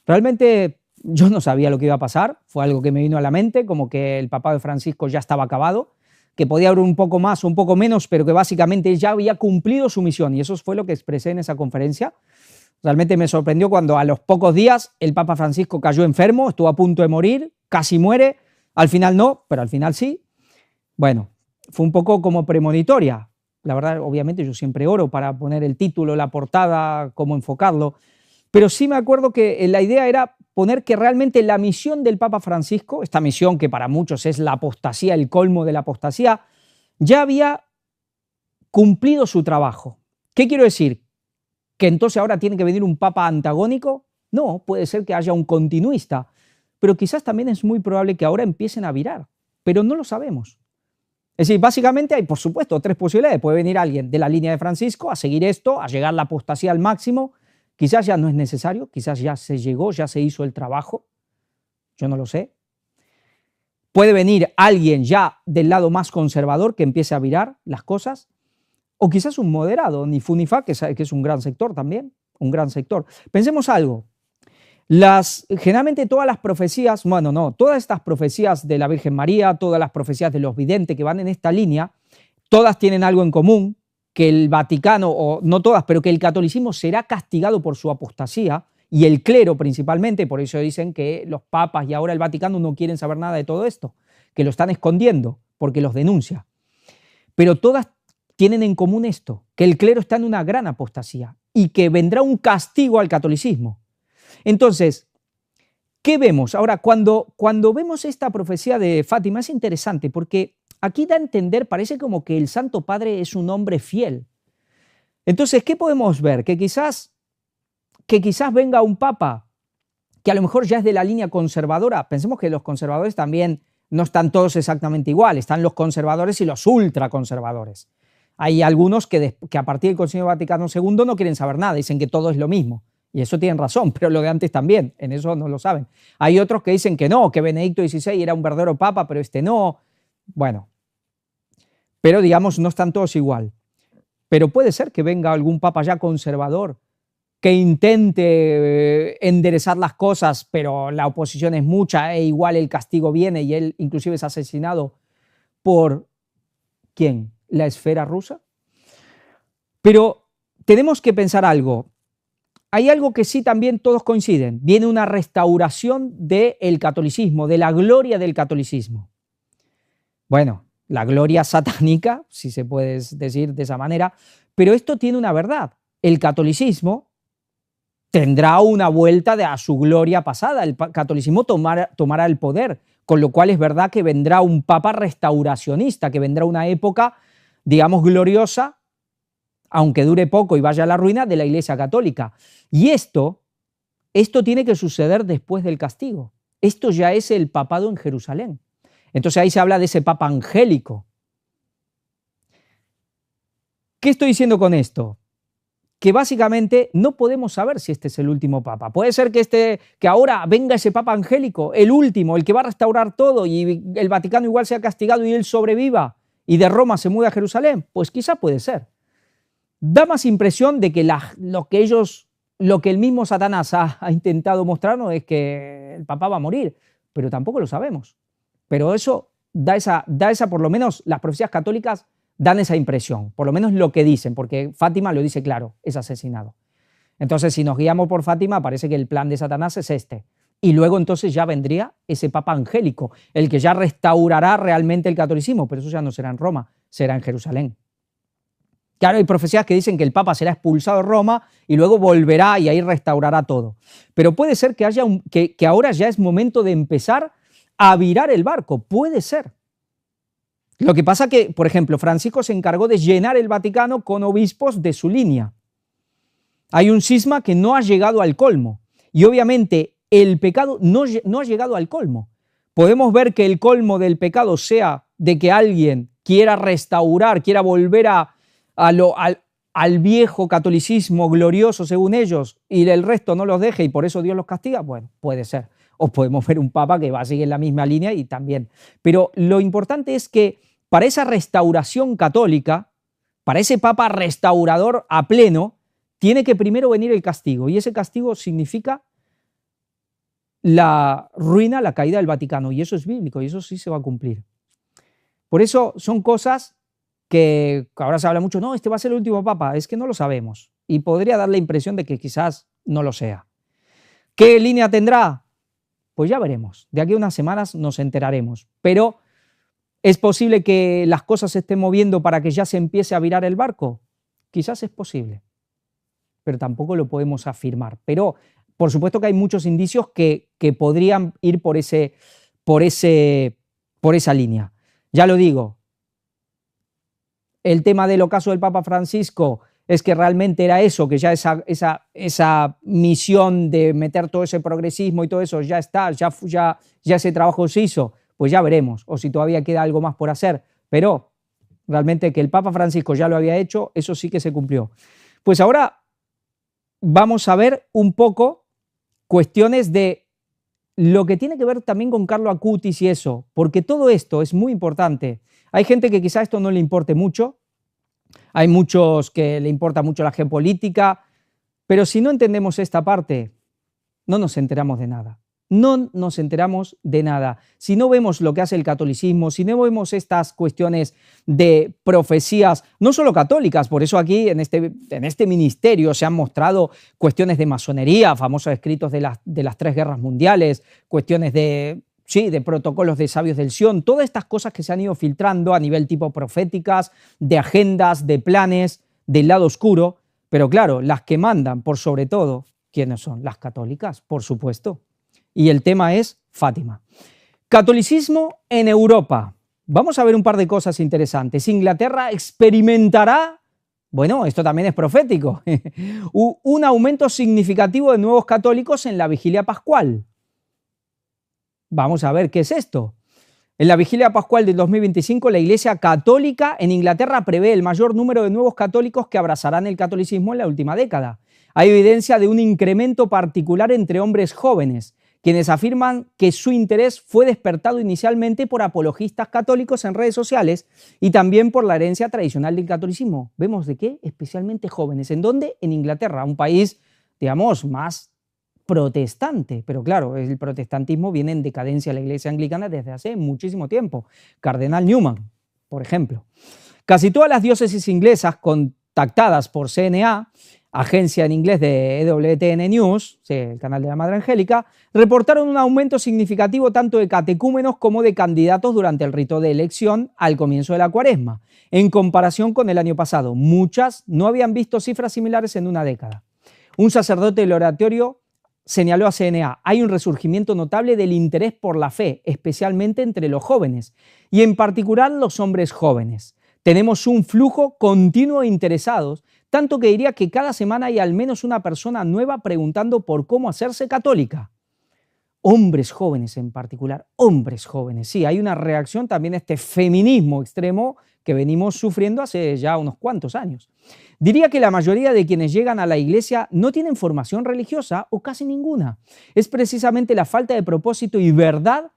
Realmente yo no sabía lo que iba a pasar, fue algo que me vino a la mente, como que el papado de Francisco ya estaba acabado, que podía haber un poco más o un poco menos, pero que básicamente ya había cumplido su misión, y eso fue lo que expresé en esa conferencia. Realmente me sorprendió cuando a los pocos días el Papa Francisco cayó enfermo, estuvo a punto de morir, casi muere, al final no, pero al final sí. Bueno, fue un poco como premonitoria. La verdad, obviamente yo siempre oro para poner el título, la portada, cómo enfocarlo, pero sí me acuerdo que la idea era poner que realmente la misión del Papa Francisco, esta misión que para muchos es la apostasía, el colmo de la apostasía, ya había cumplido su trabajo. ¿Qué quiero decir? ¿Que entonces ahora tiene que venir un Papa antagónico? No, puede ser que haya un continuista, pero quizás también es muy probable que ahora empiecen a virar, pero no lo sabemos. Es decir, básicamente hay, por supuesto, 3 posibilidades. Puede venir alguien de la línea de Francisco a seguir esto, a llegar la apostasía al máximo. Quizás ya no es necesario, quizás ya se llegó, ya se hizo el trabajo. Yo no lo sé. Puede venir alguien ya del lado más conservador que empiece a virar las cosas. O quizás un moderado, ni fu ni fa, que es un gran sector también, un gran sector. Pensemos algo. Generalmente todas las profecías, bueno, no, todas estas profecías de la Virgen María, todas las profecías de los videntes que van en esta línea, todas tienen algo en común, que el Vaticano, o no todas, pero que el catolicismo será castigado por su apostasía, y el clero principalmente, por eso dicen que los papas y ahora el Vaticano no quieren saber nada de todo esto, que lo están escondiendo porque los denuncia. Pero todas tienen en común esto, que el clero está en una gran apostasía y que vendrá un castigo al catolicismo. Entonces, ¿qué vemos? Ahora, cuando vemos esta profecía de Fátima es interesante porque aquí da a entender, parece como que el Santo Padre es un hombre fiel. Entonces, ¿qué podemos ver? Que quizás venga un papa que a lo mejor ya es de la línea conservadora. Pensemos que los conservadores también no están todos exactamente igual, están los conservadores y los ultraconservadores. Hay algunos que a partir del Concilio Vaticano II no quieren saber nada, dicen que todo es lo mismo. Y eso tienen razón, pero lo de antes también, en eso no lo saben. Hay otros que dicen que no, que Benedicto XVI era un verdadero papa, pero este no. Bueno, pero digamos, no están todos igual. Pero puede ser que venga algún papa ya conservador que intente enderezar las cosas, pero la oposición es mucha e igual el castigo viene y él inclusive es asesinado por, ¿quién? La esfera rusa. Pero tenemos que pensar algo. Hay algo que sí también todos coinciden. Viene una restauración del catolicismo, de la gloria del catolicismo. Bueno, la gloria satánica, si se puede decir de esa manera, pero esto tiene una verdad. El catolicismo tendrá una vuelta a su gloria pasada. El catolicismo tomará el poder, con lo cual es verdad que vendrá un papa restauracionista, que vendrá una época, digamos, gloriosa, aunque dure poco y vaya a la ruina, de la Iglesia Católica. Y esto tiene que suceder después del castigo. Esto ya es el papado en Jerusalén. Entonces ahí se habla de ese papa angélico. ¿Qué estoy diciendo con esto? Que básicamente no podemos saber si este es el último papa. Puede ser que ahora venga ese papa angélico, el último, el que va a restaurar todo y el Vaticano igual sea castigado y él sobreviva y de Roma se mude a Jerusalén. Pues quizá puede ser. Da más impresión de que lo que el mismo Satanás ha intentado mostrarnos es que el Papa va a morir, pero tampoco lo sabemos. Pero eso da esa, por lo menos las profecías católicas dan esa impresión, por lo menos lo que dicen, porque Fátima lo dice claro, es asesinado. Entonces, si nos guiamos por Fátima, parece que el plan de Satanás es este. Y luego entonces ya vendría ese Papa angélico, el que ya restaurará realmente el catolicismo, pero eso ya no será en Roma, será en Jerusalén. Claro, hay profecías que dicen que el Papa será expulsado de Roma y luego volverá y ahí restaurará todo. Pero puede ser que ahora ya es momento de empezar a virar el barco, puede ser. Lo que pasa que, por ejemplo, Francisco se encargó de llenar el Vaticano con obispos de su línea. Hay un cisma que no ha llegado al colmo y obviamente el pecado no ha llegado al colmo. Podemos ver que el colmo del pecado sea de que alguien quiera restaurar, quiera volver al viejo catolicismo glorioso según ellos y el resto no los deje y por eso Dios los castiga, bueno, puede ser. O podemos ver un papa que va a seguir la misma línea y también. Pero lo importante es que para esa restauración católica, para ese papa restaurador a pleno, tiene que primero venir el castigo y ese castigo significa la ruina, la caída del Vaticano y eso es bíblico y eso sí se va a cumplir. Por eso son cosas que ahora se habla mucho, no, este va a ser el último papa, es que no lo sabemos y podría dar la impresión de que quizás no lo sea. ¿Qué línea tendrá? Pues ya veremos, de aquí a unas semanas nos enteraremos, pero ¿es posible que las cosas se estén moviendo para que ya se empiece a virar el barco? Quizás es posible, pero tampoco lo podemos afirmar. Pero por supuesto que hay muchos indicios que podrían ir por esa línea. Ya lo digo, el tema del ocaso del Papa Francisco es que realmente era eso, que ya esa misión de meter todo ese progresismo y todo eso ya está, ya ese trabajo se hizo, pues ya veremos, o si todavía queda algo más por hacer, pero realmente que el Papa Francisco ya lo había hecho, eso sí que se cumplió. Pues ahora vamos a ver un poco cuestiones de lo que tiene que ver también con Carlo Acutis y eso, porque todo esto es muy importante. Hay gente que quizá esto no le importe mucho, hay muchos que le importa mucho la geopolítica, pero si no entendemos esta parte, no nos enteramos de nada. No nos enteramos de nada. Si no vemos lo que hace el catolicismo, si no vemos estas cuestiones de profecías, no solo católicas, por eso aquí en este ministerio se han mostrado cuestiones de masonería, famosos escritos de las 3 guerras mundiales, cuestiones de protocolos de sabios del Sion, todas estas cosas que se han ido filtrando a nivel tipo proféticas, de agendas, de planes, del lado oscuro, pero claro, las que mandan por sobre todo, ¿quiénes son? Las católicas, por supuesto. Y el tema es Fátima. Catolicismo en Europa. Vamos a ver un par de cosas interesantes. Inglaterra experimentará, bueno, esto también es profético, un aumento significativo de nuevos católicos en la vigilia pascual. Vamos a ver qué es esto. En la vigilia pascual del 2025, la Iglesia Católica en Inglaterra prevé el mayor número de nuevos católicos que abrazarán el catolicismo en la última década. Hay evidencia de un incremento particular entre hombres jóvenes, quienes afirman que su interés fue despertado inicialmente por apologistas católicos en redes sociales y también por la herencia tradicional del catolicismo. ¿Vemos de qué? Especialmente jóvenes. ¿En dónde? En Inglaterra, un país, digamos, más protestante, pero claro, el protestantismo viene en decadencia en la Iglesia anglicana desde hace muchísimo tiempo. Cardenal Newman, por ejemplo. Casi todas las diócesis inglesas contactadas por CNA, agencia en inglés de EWTN News, el canal de la Madre Angélica, reportaron un aumento significativo tanto de catecúmenos como de candidatos durante el rito de elección al comienzo de la Cuaresma, en comparación con el año pasado. Muchas no habían visto cifras similares en una década. Un sacerdote del oratorio señaló a CNA, hay un resurgimiento notable del interés por la fe, especialmente entre los jóvenes, y en particular los hombres jóvenes. Tenemos un flujo continuo de interesados, tanto que diría que cada semana hay al menos una persona nueva preguntando por cómo hacerse católica. Hombres jóvenes en particular, hombres jóvenes. Sí, hay una reacción también a este feminismo extremo que venimos sufriendo hace ya unos cuantos años. Diría que la mayoría de quienes llegan a la iglesia no tienen formación religiosa o casi ninguna. Es precisamente la falta de propósito y verdad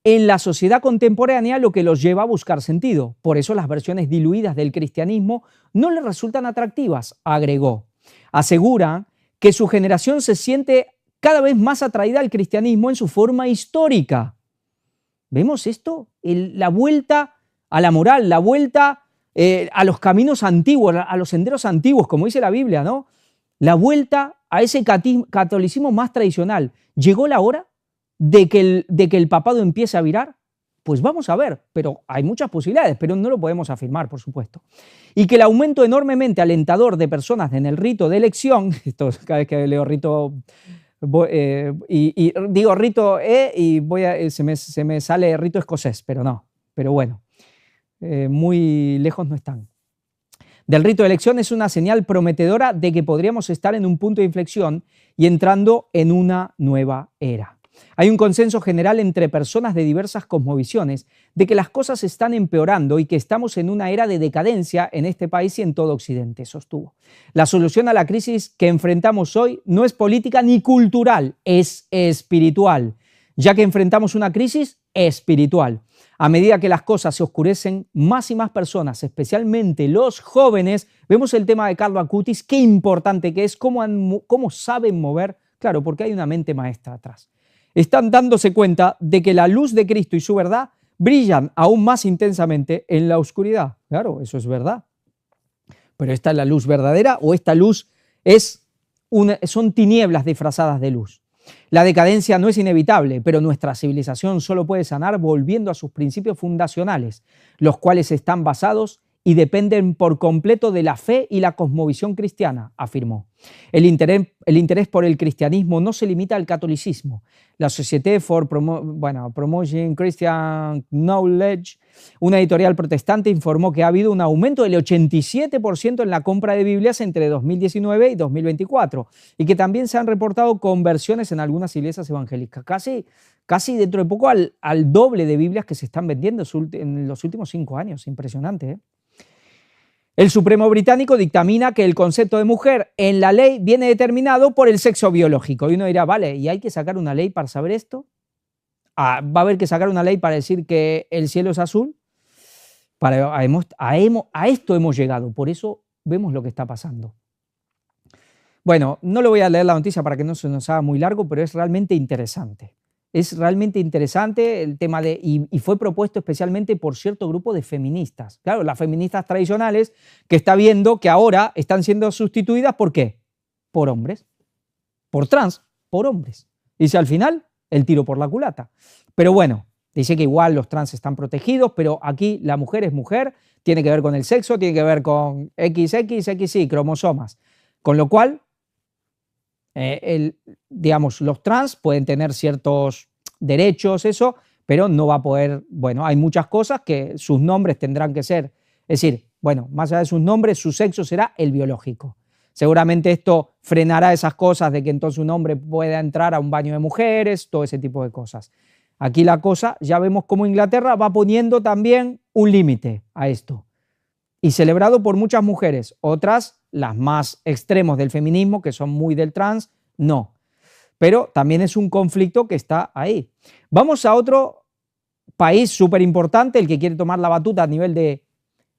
en la sociedad contemporánea lo que los lleva a buscar sentido. Por eso las versiones diluidas del cristianismo no les resultan atractivas, agregó. Asegura que su generación se siente cada vez más atraída al cristianismo en su forma histórica. ¿Vemos esto? La vuelta a la moral, la vuelta a los caminos antiguos, a los senderos antiguos, como dice la Biblia, ¿no? La vuelta a ese catolicismo más tradicional. ¿Llegó la hora de que el papado empiece a virar? Pues vamos a ver, pero hay muchas posibilidades, pero no lo podemos afirmar, por supuesto. Y que el aumento enormemente alentador de personas en el rito de elección, esto cada vez que leo rito, digo rito y se me sale rito escocés, pero no, pero bueno, muy lejos no están. Del rito de elección es una señal prometedora de que podríamos estar en un punto de inflexión y entrando en una nueva era. Hay un consenso general entre personas de diversas cosmovisiones de que las cosas están empeorando y que estamos en una era de decadencia en este país y en todo Occidente, sostuvo. La solución a la crisis que enfrentamos hoy no es política ni cultural, es espiritual, ya que enfrentamos una crisis espiritual. A medida que las cosas se oscurecen, más y más personas, especialmente los jóvenes, vemos el tema de Carlo Acutis, qué importante que es, cómo saben mover, claro, porque hay una mente maestra atrás. Están dándose cuenta de que la luz de Cristo y su verdad brillan aún más intensamente en la oscuridad. Claro, eso es verdad. Pero ¿esta es la luz verdadera o esta luz son tinieblas disfrazadas de luz? La decadencia no es inevitable, pero nuestra civilización solo puede sanar volviendo a sus principios fundacionales, los cuales están basados y dependen por completo de la fe y la cosmovisión cristiana, afirmó. El interés por el cristianismo no se limita al catolicismo. La Société for Promoting Christian Knowledge, una editorial protestante, informó que ha habido un aumento del 87% en la compra de Biblias entre 2019 y 2024 y que también se han reportado conversiones en algunas iglesias evangélicas, casi dentro de poco al doble de Biblias que se están vendiendo en los últimos 5 años. Impresionante, ¿eh? El Supremo británico dictamina que el concepto de mujer en la ley viene determinado por el sexo biológico. Y uno dirá, vale, ¿y hay que sacar una ley para saber esto? ¿Va a haber que sacar una ley para decir que el cielo es azul? A esto hemos llegado, por eso vemos lo que está pasando. Bueno, no le voy a leer la noticia para que no se nos haga muy largo, pero es realmente interesante. Es realmente interesante el tema y fue propuesto especialmente por cierto grupo de feministas. Claro, las feministas tradicionales que está viendo que ahora están siendo sustituidas ¿por qué? Por hombres, por trans, por hombres. Dice al final el tiro por la culata. Pero bueno, dice que igual los trans están protegidos, pero aquí la mujer es mujer, tiene que ver con el sexo, tiene que ver con XY, cromosomas. Con lo cual, digamos, los trans pueden tener ciertos derechos, eso, pero no va a poder, bueno, hay muchas cosas que sus nombres tendrán que ser, es decir, bueno, más allá de sus nombres, su sexo será el biológico. Seguramente esto frenará esas cosas de que entonces un hombre pueda entrar a un baño de mujeres, todo ese tipo de cosas. Aquí la cosa, ya vemos cómo Inglaterra va poniendo también un límite a esto. Y celebrado por muchas mujeres, otras, las más extremos del feminismo, que son muy del trans, no. Pero también es un conflicto que está ahí. Vamos a otro país súper importante, el que quiere tomar la batuta a nivel de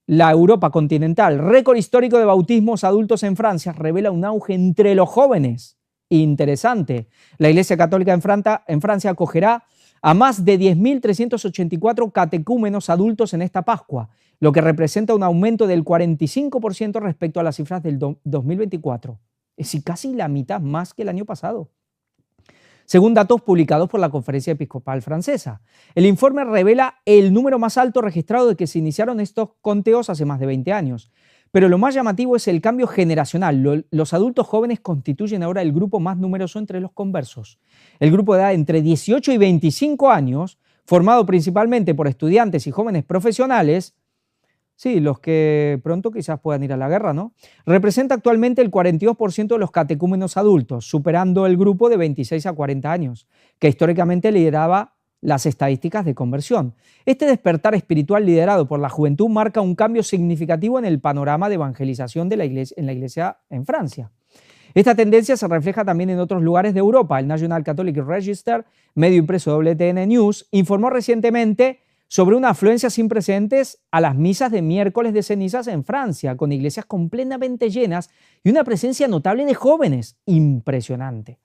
la Europa continental. Récord histórico de bautismos adultos en Francia revela un auge entre los jóvenes. Interesante. La Iglesia Católica en Francia acogerá a más de 10.384 catecúmenos adultos en esta Pascua, lo que representa un aumento del 45% respecto a las cifras del 2024. Es decir, casi la mitad más que el año pasado, según datos publicados por la Conferencia Episcopal Francesa. El informe revela el número más alto registrado de que se iniciaron estos conteos hace más de 20 años. Pero lo más llamativo es el cambio generacional. Los adultos jóvenes constituyen ahora el grupo más numeroso entre los conversos. El grupo de edad entre 18 y 25 años, formado principalmente por estudiantes y jóvenes profesionales, sí, los que pronto quizás puedan ir a la guerra, ¿no?, representa actualmente el 42% de los catecúmenos adultos, superando el grupo de 26 a 40 años, que históricamente lideraba las estadísticas de conversión. Este despertar espiritual liderado por la juventud marca un cambio significativo en el panorama de evangelización de la iglesia en Francia. Esta tendencia se refleja también en otros lugares de Europa. El National Catholic Register, medio impreso WTN News, informó recientemente sobre una afluencia sin precedentes a las misas de miércoles de cenizas en Francia, con iglesias completamente llenas y una presencia notable de jóvenes. Impresionante.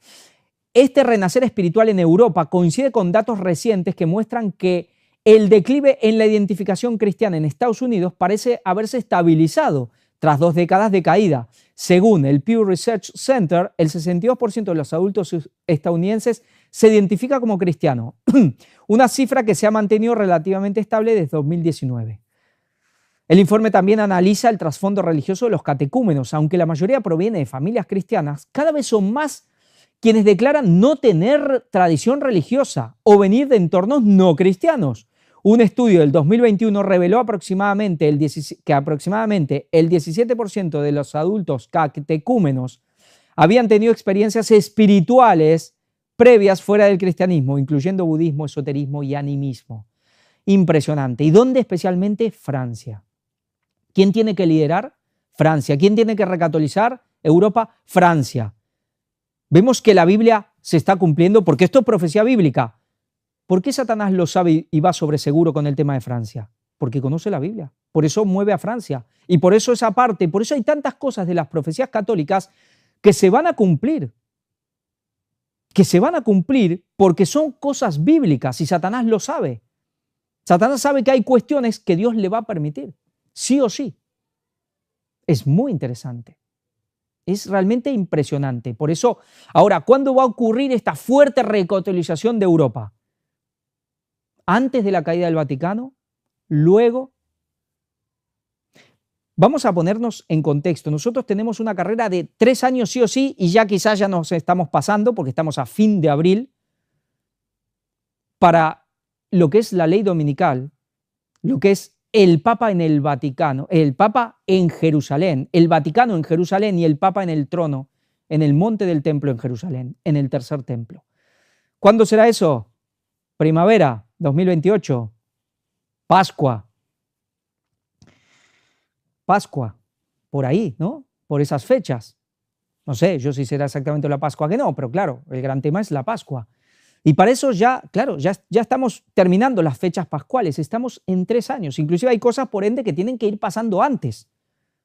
Este renacer espiritual en Europa coincide con datos recientes que muestran que el declive en la identificación cristiana en Estados Unidos parece haberse estabilizado tras 2 décadas de caída. Según el Pew Research Center, el 62% de los adultos estadounidenses se identifica como cristiano, una cifra que se ha mantenido relativamente estable desde 2019. El informe también analiza el trasfondo religioso de los catecúmenos. Aunque la mayoría proviene de familias cristianas, cada vez son más quienes declaran no tener tradición religiosa o venir de entornos no cristianos. Un estudio del 2021 reveló que aproximadamente el 17% de los adultos catecúmenos habían tenido experiencias espirituales previas fuera del cristianismo, incluyendo budismo, esoterismo y animismo. Impresionante. ¿Y dónde especialmente? Francia. ¿Quién tiene que liderar? Francia. ¿Quién tiene que recatolizar? Europa, Francia. Vemos que la Biblia se está cumpliendo porque esto es profecía bíblica. ¿Por qué Satanás lo sabe y va sobre seguro con el tema de Francia? Porque conoce la Biblia. Por eso mueve a Francia. Y por eso esa parte, por eso hay tantas cosas de las profecías católicas que se van a cumplir. Que se van a cumplir porque son cosas bíblicas y Satanás lo sabe. Satanás sabe que hay cuestiones que Dios le va a permitir, sí o sí. Es muy interesante. Es realmente impresionante. Por eso, ahora, ¿cuándo va a ocurrir esta fuerte recatolización de Europa? ¿Antes de la caída del Vaticano? ¿Luego? Vamos a ponernos en contexto. Nosotros tenemos una carrera de 3 años sí o sí y ya quizás ya nos estamos pasando porque estamos a fin de abril para lo que es la ley dominical, lo que es el Papa en el Vaticano, el Papa en Jerusalén, el Vaticano en Jerusalén y el Papa en el trono, en el monte del templo en Jerusalén, en el tercer templo. ¿Cuándo será eso? Primavera 2028, Pascua, por ahí, ¿no? Por esas fechas. No sé, yo si será exactamente la Pascua que no, pero claro, el gran tema es la Pascua. Y para eso ya, claro, ya estamos terminando las fechas pascuales, estamos en 3 años. Inclusive hay cosas, por ende, que tienen que ir pasando antes.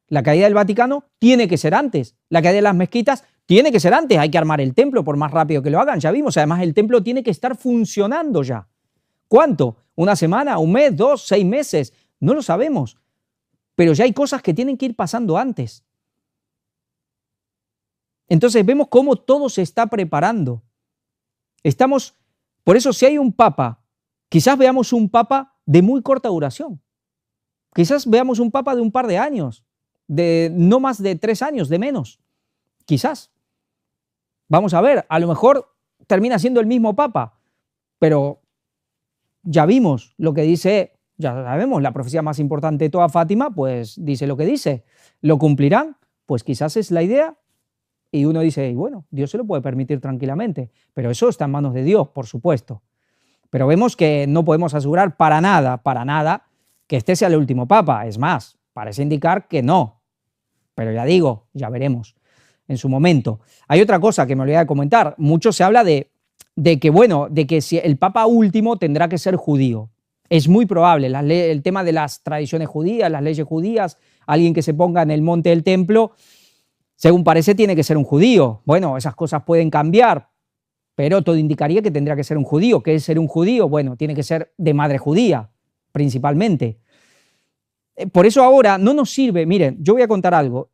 La caída del Vaticano tiene que ser antes. La caída de las mezquitas tiene que ser antes. Hay que armar el templo por más rápido que lo hagan, ya vimos. Además, el templo tiene que estar funcionando ya. ¿Cuánto? ¿Una semana? ¿Un mes? ¿2? ¿6 meses? No lo sabemos. Pero ya hay cosas que tienen que ir pasando antes. Entonces vemos cómo todo se está preparando. Por eso si hay un papa, quizás veamos un papa de muy corta duración. Quizás veamos un papa de un par de años, de no más de 3 años, de menos. Quizás. Vamos a ver, a lo mejor termina siendo el mismo papa, pero ya vimos lo que dice, ya sabemos, la profecía más importante de toda Fátima, pues dice lo que dice. ¿Lo cumplirán? Pues quizás es la idea. Y uno dice, y bueno, Dios se lo puede permitir tranquilamente, pero eso está en manos de Dios, por supuesto. Pero vemos que no podemos asegurar para nada, que este sea el último papa. Es más, parece indicar que no. Pero ya digo, ya veremos en su momento. Hay otra cosa que me olvidé de comentar. Mucho se habla de que si el papa último tendrá que ser judío. Es muy probable. El tema de las tradiciones judías, las leyes judías, alguien que se ponga en el monte del templo, según parece, tiene que ser un judío. Bueno, esas cosas pueden cambiar, pero todo indicaría que tendría que ser un judío. ¿Qué es ser un judío? Bueno, tiene que ser de madre judía, principalmente. Por eso ahora no nos sirve, miren, yo voy a contar algo.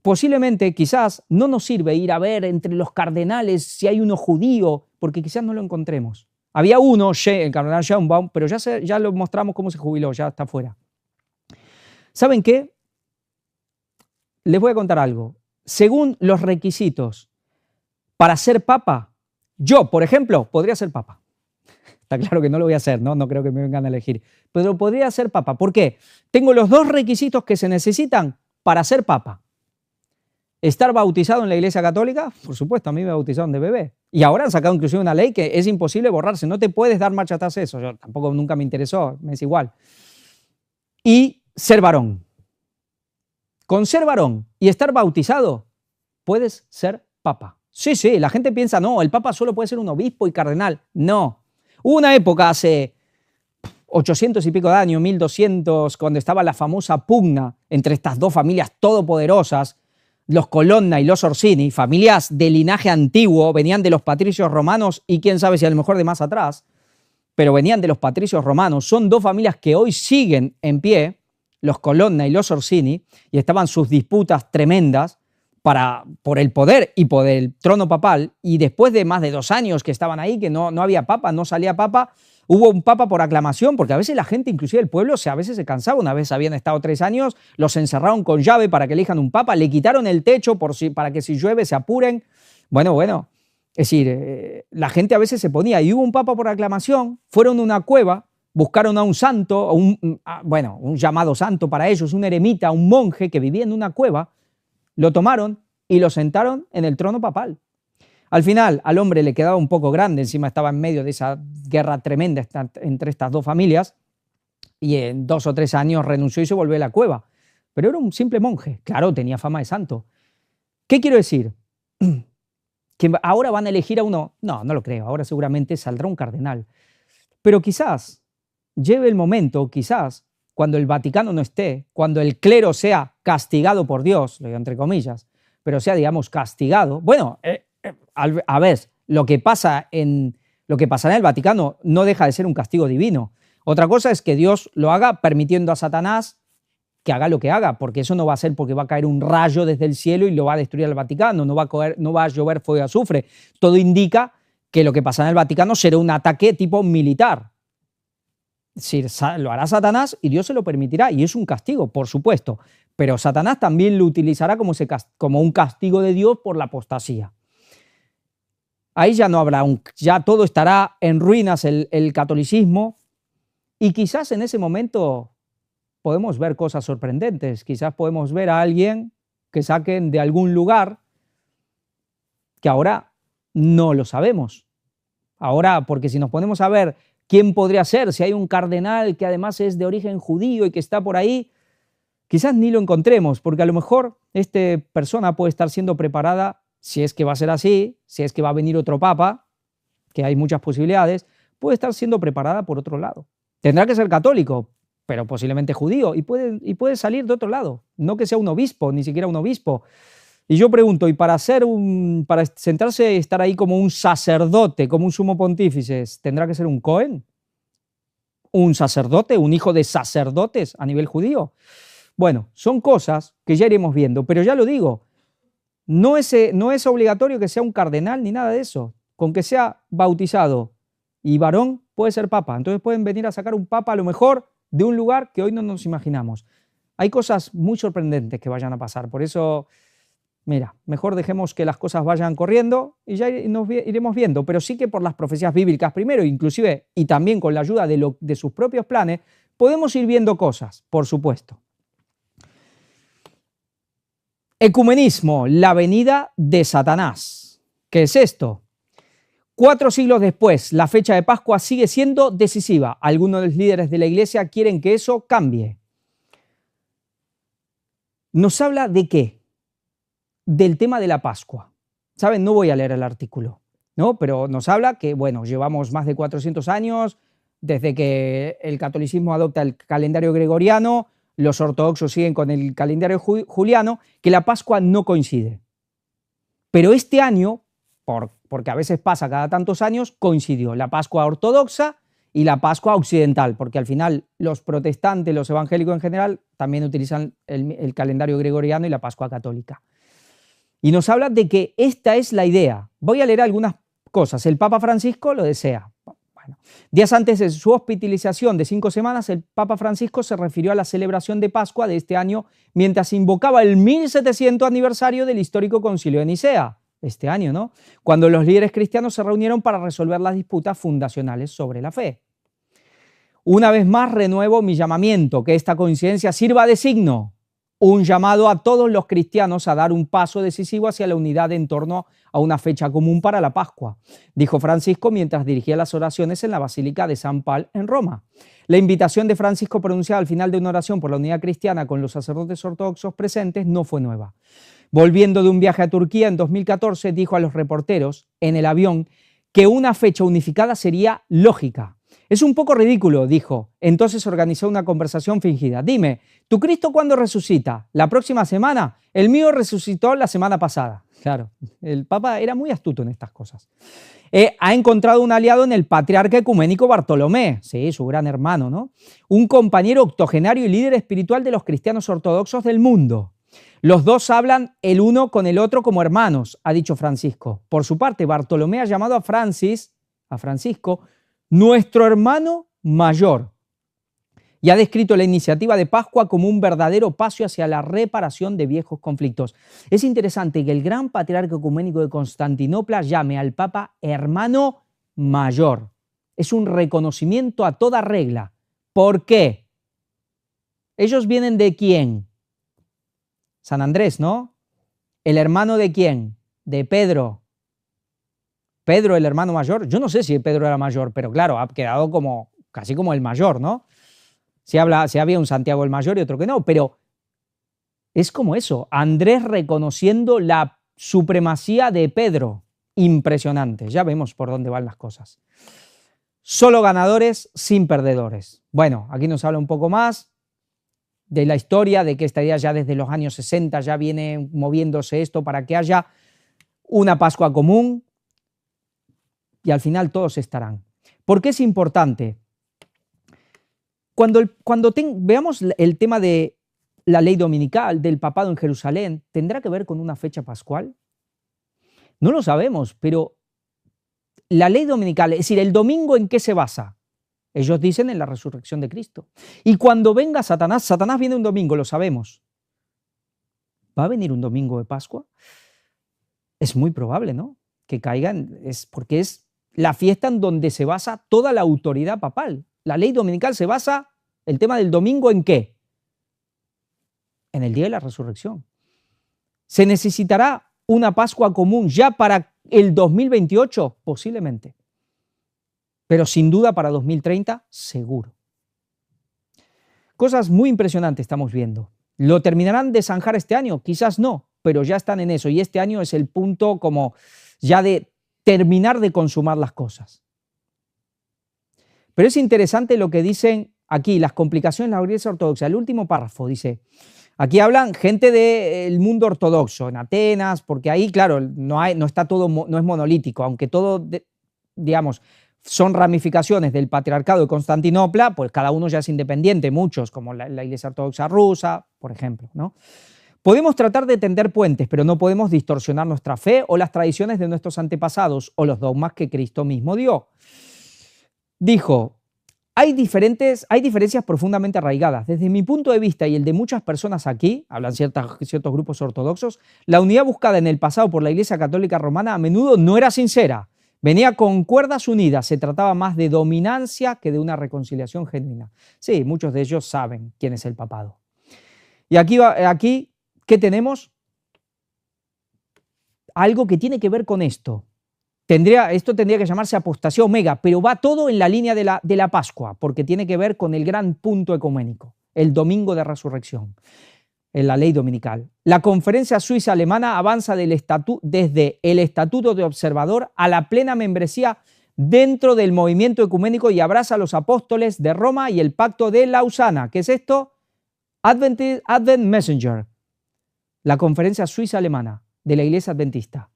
Posiblemente, quizás, no nos sirve ir a ver entre los cardenales si hay uno judío, porque quizás no lo encontremos. Había uno, el cardenal Schönbaum, pero ya lo mostramos cómo se jubiló, ya está fuera. ¿Saben qué? Les voy a contar algo. Según los requisitos para ser papa, yo, por ejemplo, podría ser papa. Está claro que no lo voy a hacer, ¿no? No creo que me vengan a elegir. Pero podría ser papa. ¿Por qué? Tengo los 2 requisitos que se necesitan para ser papa. Estar bautizado en la Iglesia Católica, por supuesto, a mí me bautizaron de bebé. Y ahora han sacado inclusive una ley que es imposible borrarse. No te puedes dar marcha atrás eso. Yo tampoco nunca me interesó, me es igual. Y ser varón. Con ser varón y estar bautizado, puedes ser papa. Sí, la gente piensa, no, el papa solo puede ser un obispo y cardenal. No. Hubo una época hace 800 y pico de años, 1200, cuando estaba la famosa pugna entre estas 2 familias todopoderosas, los Colonna y los Orsini, familias de linaje antiguo, venían de los patricios romanos y quién sabe si a lo mejor de más atrás, pero venían de los patricios romanos. Son 2 familias que hoy siguen en pie, los Colonna y los Orsini, y estaban sus disputas tremendas por el poder y por el trono papal, y después de más de 2 años que estaban ahí, que no había papa, no salía papa, hubo un papa por aclamación, porque a veces la gente, inclusive el pueblo, a veces se cansaba. Una vez habían estado 3 años, los encerraron con llave para que elijan un papa, le quitaron el techo para que si llueve se apuren. Bueno, es decir, la gente a veces se ponía, y hubo un papa por aclamación, fueron a una cueva, buscaron a un santo, un llamado santo para ellos, un eremita, un monje que vivía en una cueva, lo tomaron y lo sentaron en el trono papal. Al final, al hombre le quedaba un poco grande, encima estaba en medio de esa guerra tremenda entre estas dos familias, y en 2 o 3 años renunció y se volvió a la cueva. Pero era un simple monje, claro, tenía fama de santo. ¿Qué quiero decir? ¿Que ahora van a elegir a uno? No, no lo creo, ahora seguramente saldrá un cardenal. Pero quizás lleve el momento, quizás, cuando el Vaticano no esté, cuando el clero sea castigado por Dios, lo digo entre comillas, pero sea, digamos, castigado. Bueno, a ver, lo que pasará en el Vaticano no deja de ser un castigo divino. Otra cosa es que Dios lo haga permitiendo a Satanás que haga lo que haga, porque eso no va a ser porque va a caer un rayo desde el cielo y lo va a destruir al Vaticano, no va a llover fuego y azufre. Todo indica que lo que pasa en el Vaticano será un ataque tipo militar. Sí, lo hará Satanás y Dios se lo permitirá, y es un castigo, por supuesto, pero Satanás también lo utilizará como un castigo de Dios por la apostasía. Ahí ya no habrá, ya todo estará en ruinas el catolicismo, y quizás en ese momento podemos ver cosas sorprendentes, quizás podemos ver a alguien que saquen de algún lugar que ahora no lo sabemos. Ahora, porque si nos ponemos a ver quién podría ser, si hay un cardenal que además es de origen judío y que está por ahí, quizás ni lo encontremos, porque a lo mejor esta persona puede estar siendo preparada, si es que va a ser así, si es que va a venir otro papa, que hay muchas posibilidades, puede estar siendo preparada por otro lado. Tendrá que ser católico, pero posiblemente judío, y puede salir de otro lado, no que sea un obispo, ni siquiera un obispo. Y yo pregunto, ¿y para sentarse y estar ahí como un sacerdote, como un sumo pontífice, tendrá que ser un Cohen? ¿Un sacerdote, un hijo de sacerdotes a nivel judío? Bueno, son cosas que ya iremos viendo, pero ya lo digo, no es obligatorio que sea un cardenal ni nada de eso. Con que sea bautizado y varón puede ser papa. Entonces pueden venir a sacar un papa a lo mejor de un lugar que hoy no nos imaginamos. Hay cosas muy sorprendentes que vayan a pasar, por eso, mira, mejor dejemos que las cosas vayan corriendo y ya nos iremos viendo, pero sí que por las profecías bíblicas primero, inclusive, y también con la ayuda de sus propios planes, podemos ir viendo cosas, por supuesto. Ecumenismo, la venida de Satanás. ¿Qué es esto? 4 siglos después, la fecha de Pascua sigue siendo decisiva. Algunos de los líderes de la Iglesia quieren que eso cambie. ¿Nos habla de qué? Del tema de la Pascua. ¿Saben? No voy a leer el artículo, ¿no? Pero nos habla que, bueno, llevamos más de 400 años desde que el catolicismo adopta el calendario gregoriano, los ortodoxos siguen con el calendario juliano, que la Pascua no coincide. Pero este año, porque a veces pasa cada tantos años, coincidió la Pascua ortodoxa y la Pascua occidental, porque al final los protestantes, los evangélicos en general, también utilizan el calendario gregoriano y la Pascua católica. Y nos habla de que esta es la idea. Voy a leer algunas cosas. El Papa Francisco lo desea. Bueno, días antes de su hospitalización de 5 semanas, el Papa Francisco se refirió a la celebración de Pascua de este año mientras invocaba el 1700 aniversario del histórico Concilio de Nicea. Este año, ¿no? Cuando los líderes cristianos se reunieron para resolver las disputas fundacionales sobre la fe. Una vez más renuevo mi llamamiento, que esta coincidencia sirva de signo, un llamado a todos los cristianos a dar un paso decisivo hacia la unidad en torno a una fecha común para la Pascua, dijo Francisco mientras dirigía las oraciones en la Basílica de San Paul en Roma. La invitación de Francisco pronunciada al final de una oración por la unidad cristiana con los sacerdotes ortodoxos presentes no fue nueva. Volviendo de un viaje a Turquía en 2014, dijo a los reporteros en el avión que una fecha unificada sería lógica. Es un poco ridículo, dijo. Entonces organizó una conversación fingida. Dime, ¿tu Cristo cuándo resucita? ¿La próxima semana? El mío resucitó la semana pasada. Claro, el Papa era muy astuto en estas cosas. Ha encontrado un aliado en el patriarca ecuménico Bartolomé, sí, su gran hermano, ¿no? Un compañero octogenario y líder espiritual de los cristianos ortodoxos del mundo. Los dos hablan el uno con el otro como hermanos, ha dicho Francisco. Por su parte, Bartolomé ha llamado a Francisco, nuestro hermano mayor, y ha descrito la iniciativa de Pascua como un verdadero paso hacia la reparación de viejos conflictos. Es interesante que el gran patriarca ecuménico de Constantinopla llame al Papa hermano mayor. Es un reconocimiento a toda regla. ¿Por qué? ¿Ellos vienen de quién? San Andrés, ¿no? ¿El hermano de quién? De Pedro. Pedro, el hermano mayor, yo no sé si Pedro era mayor, pero claro, ha quedado como, casi como el mayor, ¿no? Si había un Santiago el mayor y otro que no, pero es como eso, Andrés reconociendo la supremacía de Pedro. Impresionante, ya vemos por dónde van las cosas. Solo ganadores, sin perdedores. Bueno, aquí nos habla un poco más de la historia, de que esta idea ya desde los años 60 ya viene moviéndose esto para que haya una Pascua común y al final todos estarán. ¿Por qué es importante? Cuando veamos el tema de la ley dominical, del papado en Jerusalén, ¿tendrá que ver con una fecha pascual? No lo sabemos, pero la ley dominical, es decir, el domingo, ¿en qué se basa? Ellos dicen en la resurrección de Cristo. Y cuando venga Satanás, Satanás viene un domingo, lo sabemos. ¿Va a venir un domingo de Pascua? Es muy probable, ¿no? Que caigan, porque es la fiesta en donde se basa toda la autoridad papal. La ley dominical se basa, el tema del domingo, ¿en qué? En el día de la resurrección. ¿Se necesitará una Pascua común ya para el 2028? Posiblemente. Pero sin duda para 2030, seguro. Cosas muy impresionantes estamos viendo. ¿Lo terminarán de zanjar este año? Quizás no, pero ya están en eso. Y este año es el punto como ya de terminar de consumar las cosas. Pero es interesante lo que dicen aquí, las complicaciones de la Iglesia Ortodoxa. El último párrafo dice, aquí hablan gente del mundo ortodoxo, en Atenas, porque ahí, claro, no está todo, no es monolítico, aunque todo, digamos, son ramificaciones del patriarcado de Constantinopla, pues cada uno ya es independiente, muchos, como la Iglesia Ortodoxa rusa, por ejemplo, ¿no? Podemos tratar de tender puentes, pero no podemos distorsionar nuestra fe o las tradiciones de nuestros antepasados o los dogmas que Cristo mismo dio. Dijo, hay diferencias profundamente arraigadas. Desde mi punto de vista y el de muchas personas aquí, hablan ciertos grupos ortodoxos, la unidad buscada en el pasado por la Iglesia Católica Romana a menudo no era sincera. Venía con cuerdas unidas, se trataba más de dominancia que de una reconciliación genuina. Sí, muchos de ellos saben quién es el papado. Y aquí ¿qué tenemos? Algo que tiene que ver con esto. Esto tendría que llamarse apostasía omega, pero va todo en la línea de la Pascua, porque tiene que ver con el gran punto ecuménico, el domingo de resurrección, en la ley dominical. La conferencia suiza alemana avanza desde el estatuto de observador a la plena membresía dentro del movimiento ecuménico y abraza a los apóstoles de Roma y el pacto de Lausana. ¿Qué es esto? Advent Messenger, la conferencia suiza alemana de la Iglesia Adventista.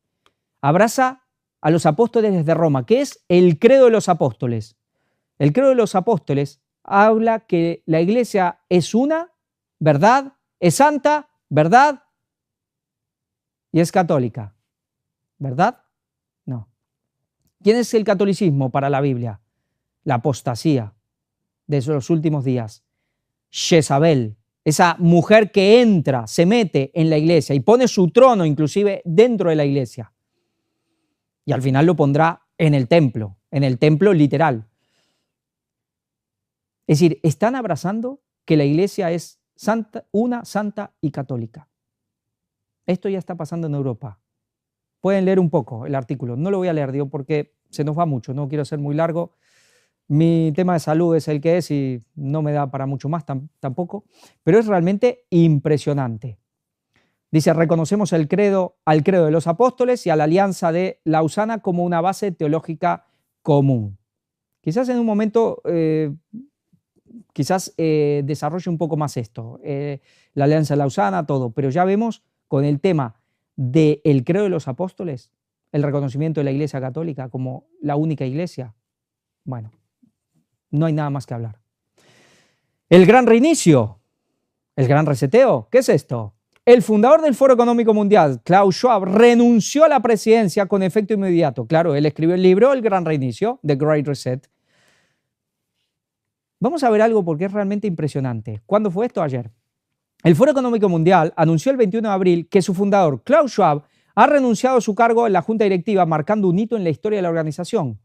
Abraza a los apóstoles desde Roma, que es el credo de los apóstoles. El credo de los apóstoles habla que la Iglesia es una, verdad, es santa, verdad, y es católica. ¿Verdad? No. ¿Quién es el catolicismo para la Biblia? La apostasía de los últimos días. Jezabel, esa mujer que entra, se mete en la iglesia y pone su trono inclusive dentro de la iglesia. Y al final lo pondrá en el templo literal. Es decir, están abrazando que la iglesia es santa, una, santa y católica. Esto ya está pasando en Europa. Pueden leer un poco el artículo. No lo voy a leer, digo, porque se nos va mucho, no quiero ser muy largo. Mi tema de salud es el que es y no me da para mucho más tampoco, pero es realmente impresionante. Dice, reconocemos al credo de los apóstoles y a la alianza de Lausana como una base teológica común. Quizás en un momento, desarrolle un poco más esto, la alianza de Lausana, todo, pero ya vemos con el tema del credo de los apóstoles, el reconocimiento de la Iglesia Católica como la única iglesia. Bueno, no hay nada más que hablar. El gran reinicio, el gran reseteo, ¿qué es esto? El fundador del Foro Económico Mundial, Klaus Schwab, renunció a la presidencia con efecto inmediato. Claro, él escribió el libro El Gran Reinicio, The Great Reset. Vamos a ver algo porque es realmente impresionante. ¿Cuándo fue esto? Ayer. El Foro Económico Mundial anunció el 21 de abril que su fundador, Klaus Schwab, ha renunciado a su cargo en la Junta Directiva, marcando un hito en la historia de la organización,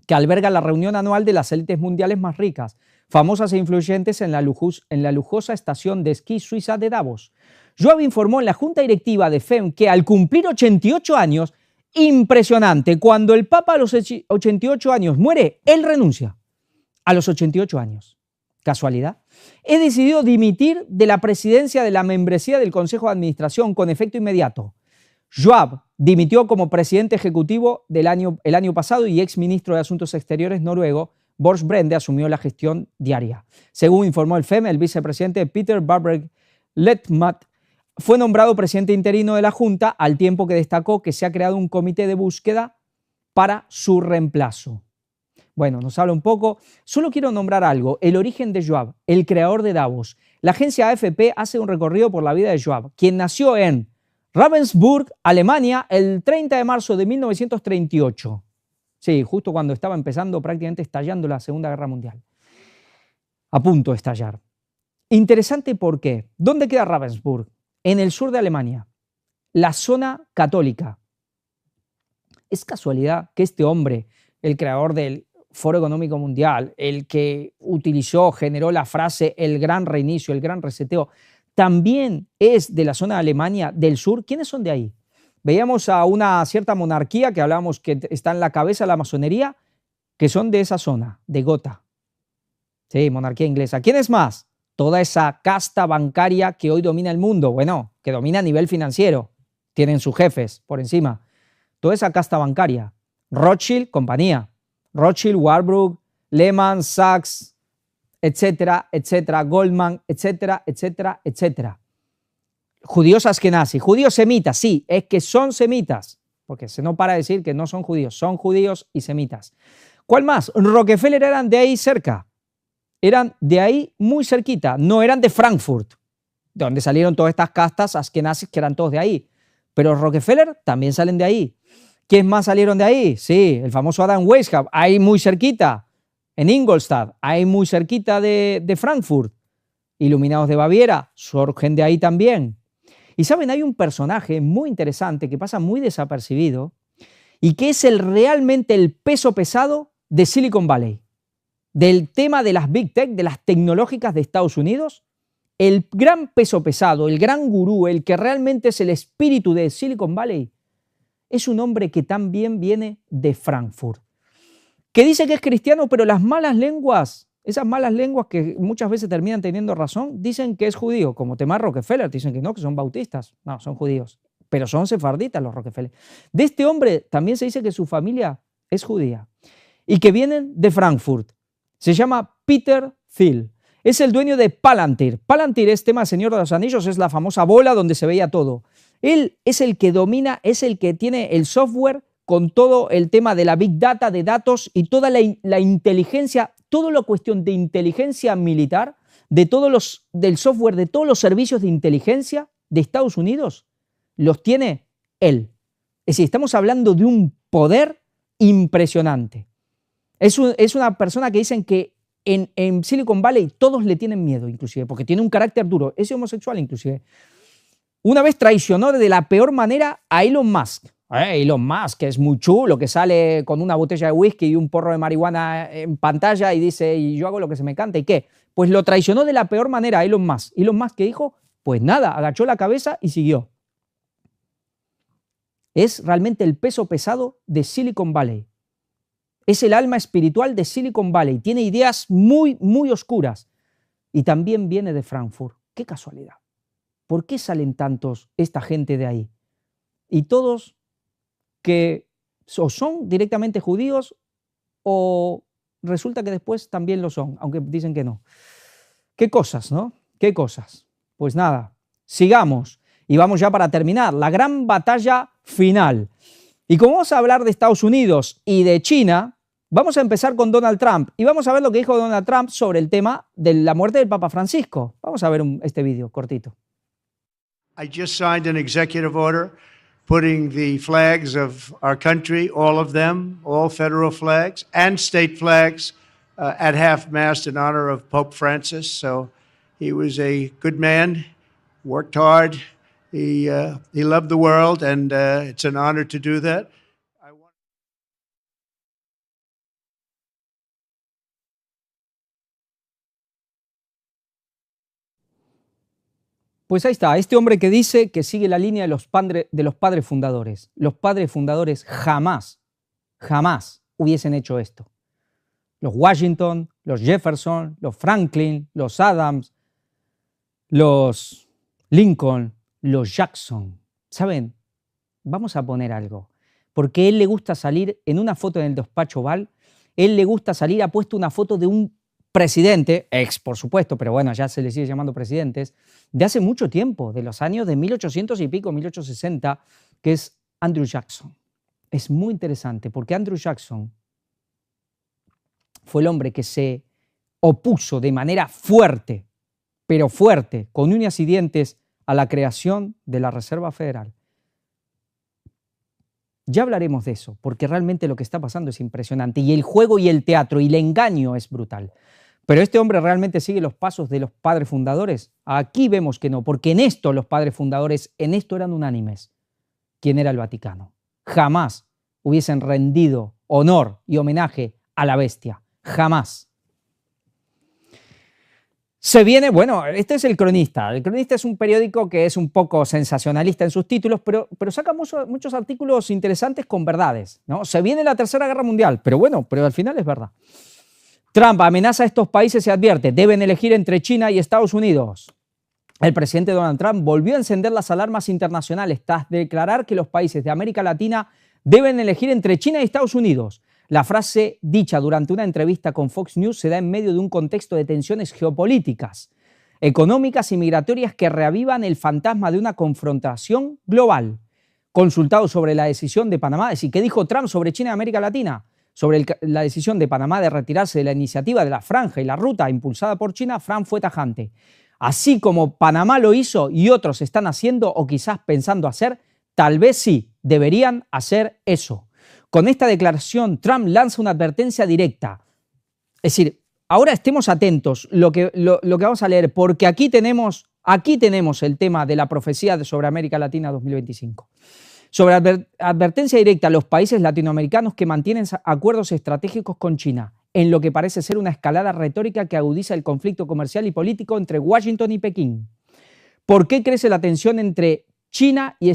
que alberga la reunión anual de las élites mundiales más ricas, famosas e influyentes en la lujosa estación de esquí suiza de Davos. Schwab informó en la Junta Directiva de FEM que al cumplir 88 años impresionante. Cuando el Papa a los 88 años muere, él renuncia a los 88 años. ¿Casualidad? He decidido dimitir de la presidencia de la membresía del Consejo de Administración con efecto inmediato. Schwab dimitió como presidente ejecutivo el año pasado y exministro de Asuntos Exteriores noruego Borch Brende asumió la gestión diaria. Según informó el FEM, el vicepresidente Peter Barberg Letmat fue nombrado presidente interino de la Junta, al tiempo que destacó que se ha creado un comité de búsqueda para su reemplazo. Bueno, nos habla un poco. Solo quiero nombrar algo: el origen de Schwab, el creador de Davos. La agencia AFP hace un recorrido por la vida de Schwab, quien nació en Ravensburg, Alemania, el 30 de marzo de 1938. Sí, justo cuando estaba empezando, prácticamente estallando la Segunda Guerra Mundial. A punto de estallar. Interesante porque, ¿dónde queda Ravensburg? En el sur de Alemania, la zona católica. ¿Es casualidad que este hombre, el creador del Foro Económico Mundial, el que generó la frase el gran reinicio, el gran reseteo, también es de la zona de Alemania del sur? ¿Quiénes son de ahí? Veíamos a una cierta monarquía que hablábamos que está en la cabeza de la masonería, que son de esa zona, de Gotha. Sí, monarquía inglesa. ¿Quiénes más? Toda esa casta bancaria que hoy domina el mundo, bueno, que domina a nivel financiero, tienen sus jefes por encima. Toda esa casta bancaria. Rothschild, compañía. Rothschild, Warburg, Lehman, Sachs, etcétera, etcétera, Goldman, etcétera, etcétera, etcétera. Judíos askenazis, judíos semitas, sí, es que son semitas, porque se no para de decir que no son judíos y semitas. ¿Cuál más? Rockefeller eran de ahí cerca, eran de ahí muy cerquita, no eran de Frankfurt, de donde salieron todas estas castas askenazis que eran todos de ahí, pero Rockefeller también salen de ahí. ¿Quién más salieron de ahí? Sí, el famoso Adam Weishaupt, ahí muy cerquita, en Ingolstadt, ahí muy cerquita de Frankfurt. Iluminados de Baviera, surgen de ahí también. Y saben, hay un personaje muy interesante que pasa muy desapercibido y que es realmente el peso pesado de Silicon Valley, del tema de las Big Tech, de las tecnológicas de Estados Unidos. El gran peso pesado, el gran gurú, el que realmente es el espíritu de Silicon Valley, es un hombre que también viene de Frankfurt, que dice que es cristiano, pero las malas lenguas, esas malas lenguas que muchas veces terminan teniendo razón, dicen que es judío, como Thomas Rockefeller, dicen que no, que son bautistas. No, son judíos, pero son sefarditas los Rockefeller. De este hombre también se dice que su familia es judía y que vienen de Frankfurt. Se llama Peter Thiel. Es el dueño de Palantir. Palantir es tema Señor de los Anillos, es la famosa bola donde se veía todo. Él es el que domina, es el que tiene el software con todo el tema de la Big Data, de datos y toda la inteligencia, toda la cuestión de inteligencia militar, del software, de todos los servicios de inteligencia de Estados Unidos, los tiene él. Es decir, estamos hablando de un poder impresionante. Es una persona que dicen que en Silicon Valley todos le tienen miedo, inclusive, porque tiene un carácter duro. Es homosexual, inclusive. Una vez traicionó de la peor manera a Elon Musk. Elon Musk, que es muy chulo, que sale con una botella de whisky y un porro de marihuana en pantalla y dice, y yo hago lo que se me canta, ¿y qué? Pues lo traicionó de la peor manera a Elon Musk. Elon Musk, ¿qué dijo? Pues nada, agachó la cabeza y siguió. Es realmente el peso pesado de Silicon Valley. Es el alma espiritual de Silicon Valley. Tiene ideas muy, muy oscuras. Y también viene de Frankfurt. ¡Qué casualidad! ¿Por qué salen tantos esta gente de ahí? Y todos que o son directamente judíos o resulta que después también lo son, aunque dicen que no. ¿Qué cosas, no? ¿Qué cosas? Pues nada, sigamos. Y vamos ya para terminar, la gran batalla final. Y como vamos a hablar de Estados Unidos y de China, vamos a empezar con Donald Trump. Y vamos a ver lo que dijo Donald Trump sobre el tema de la muerte del Papa Francisco. Vamos a ver este vídeo cortito. I just signed an executive order putting the flags of our country, all of them, all federal flags and state flags at half-mast in honor of Pope Francis. So he was a good man, worked hard, he loved the world, and it's an honor to do that. Pues ahí está, este hombre que dice que sigue la línea de los padres fundadores. Los padres fundadores jamás hubiesen hecho esto. Los Washington, los Jefferson, los Franklin, los Adams, los Lincoln, los Jackson. ¿Saben? Vamos a poner algo. Porque a él le gusta salir en una foto en el despacho Oval, él le gusta salir, ha puesto una foto de un presidente, ex por supuesto, pero bueno, ya se le sigue llamando presidentes, de hace mucho tiempo, de los años de 1800 y pico, 1860, que es Andrew Jackson. Es muy interesante porque Andrew Jackson fue el hombre que se opuso de manera fuerte, pero fuerte, con uñas y dientes, a la creación de la Reserva Federal. Ya hablaremos de eso, porque realmente lo que está pasando es impresionante, y el juego y el teatro y el engaño es brutal. Pero este hombre realmente sigue los pasos de los padres fundadores. Aquí vemos que no, porque en esto los padres fundadores, en esto eran unánimes. ¿Quién era el Vaticano? Jamás hubiesen rendido honor y homenaje a la bestia. Jamás. Se viene, bueno, este es El Cronista. El Cronista es un periódico que es un poco sensacionalista en sus títulos, pero saca muchos artículos interesantes con verdades, ¿no? Se viene la Tercera Guerra Mundial, pero bueno, pero al final es verdad. Trump amenaza a estos países y advierte, deben elegir entre China y Estados Unidos. El presidente Donald Trump volvió a encender las alarmas internacionales tras declarar que los países de América Latina deben elegir entre China y Estados Unidos. La frase dicha durante una entrevista con Fox News se da en medio de un contexto de tensiones geopolíticas, económicas y migratorias que reavivan el fantasma de una confrontación global. Consultado sobre la decisión de Panamá, es decir, ¿qué dijo Trump sobre China y América Latina? Sobre la decisión de Panamá de retirarse de la iniciativa de la franja y la ruta impulsada por China, Trump fue tajante. Así como Panamá lo hizo y otros están haciendo o quizás pensando hacer, tal vez sí, deberían hacer eso. Con esta declaración, Trump lanza una advertencia directa. Es decir, ahora estemos atentos lo que vamos a leer, porque aquí tenemos el tema de la profecía sobre América Latina 2025. Sobre advertencia directa a los países latinoamericanos que mantienen acuerdos estratégicos con China, en lo que parece ser una escalada retórica que agudiza el conflicto comercial y político entre Washington y Pekín. ¿Por qué crece la tensión entre China y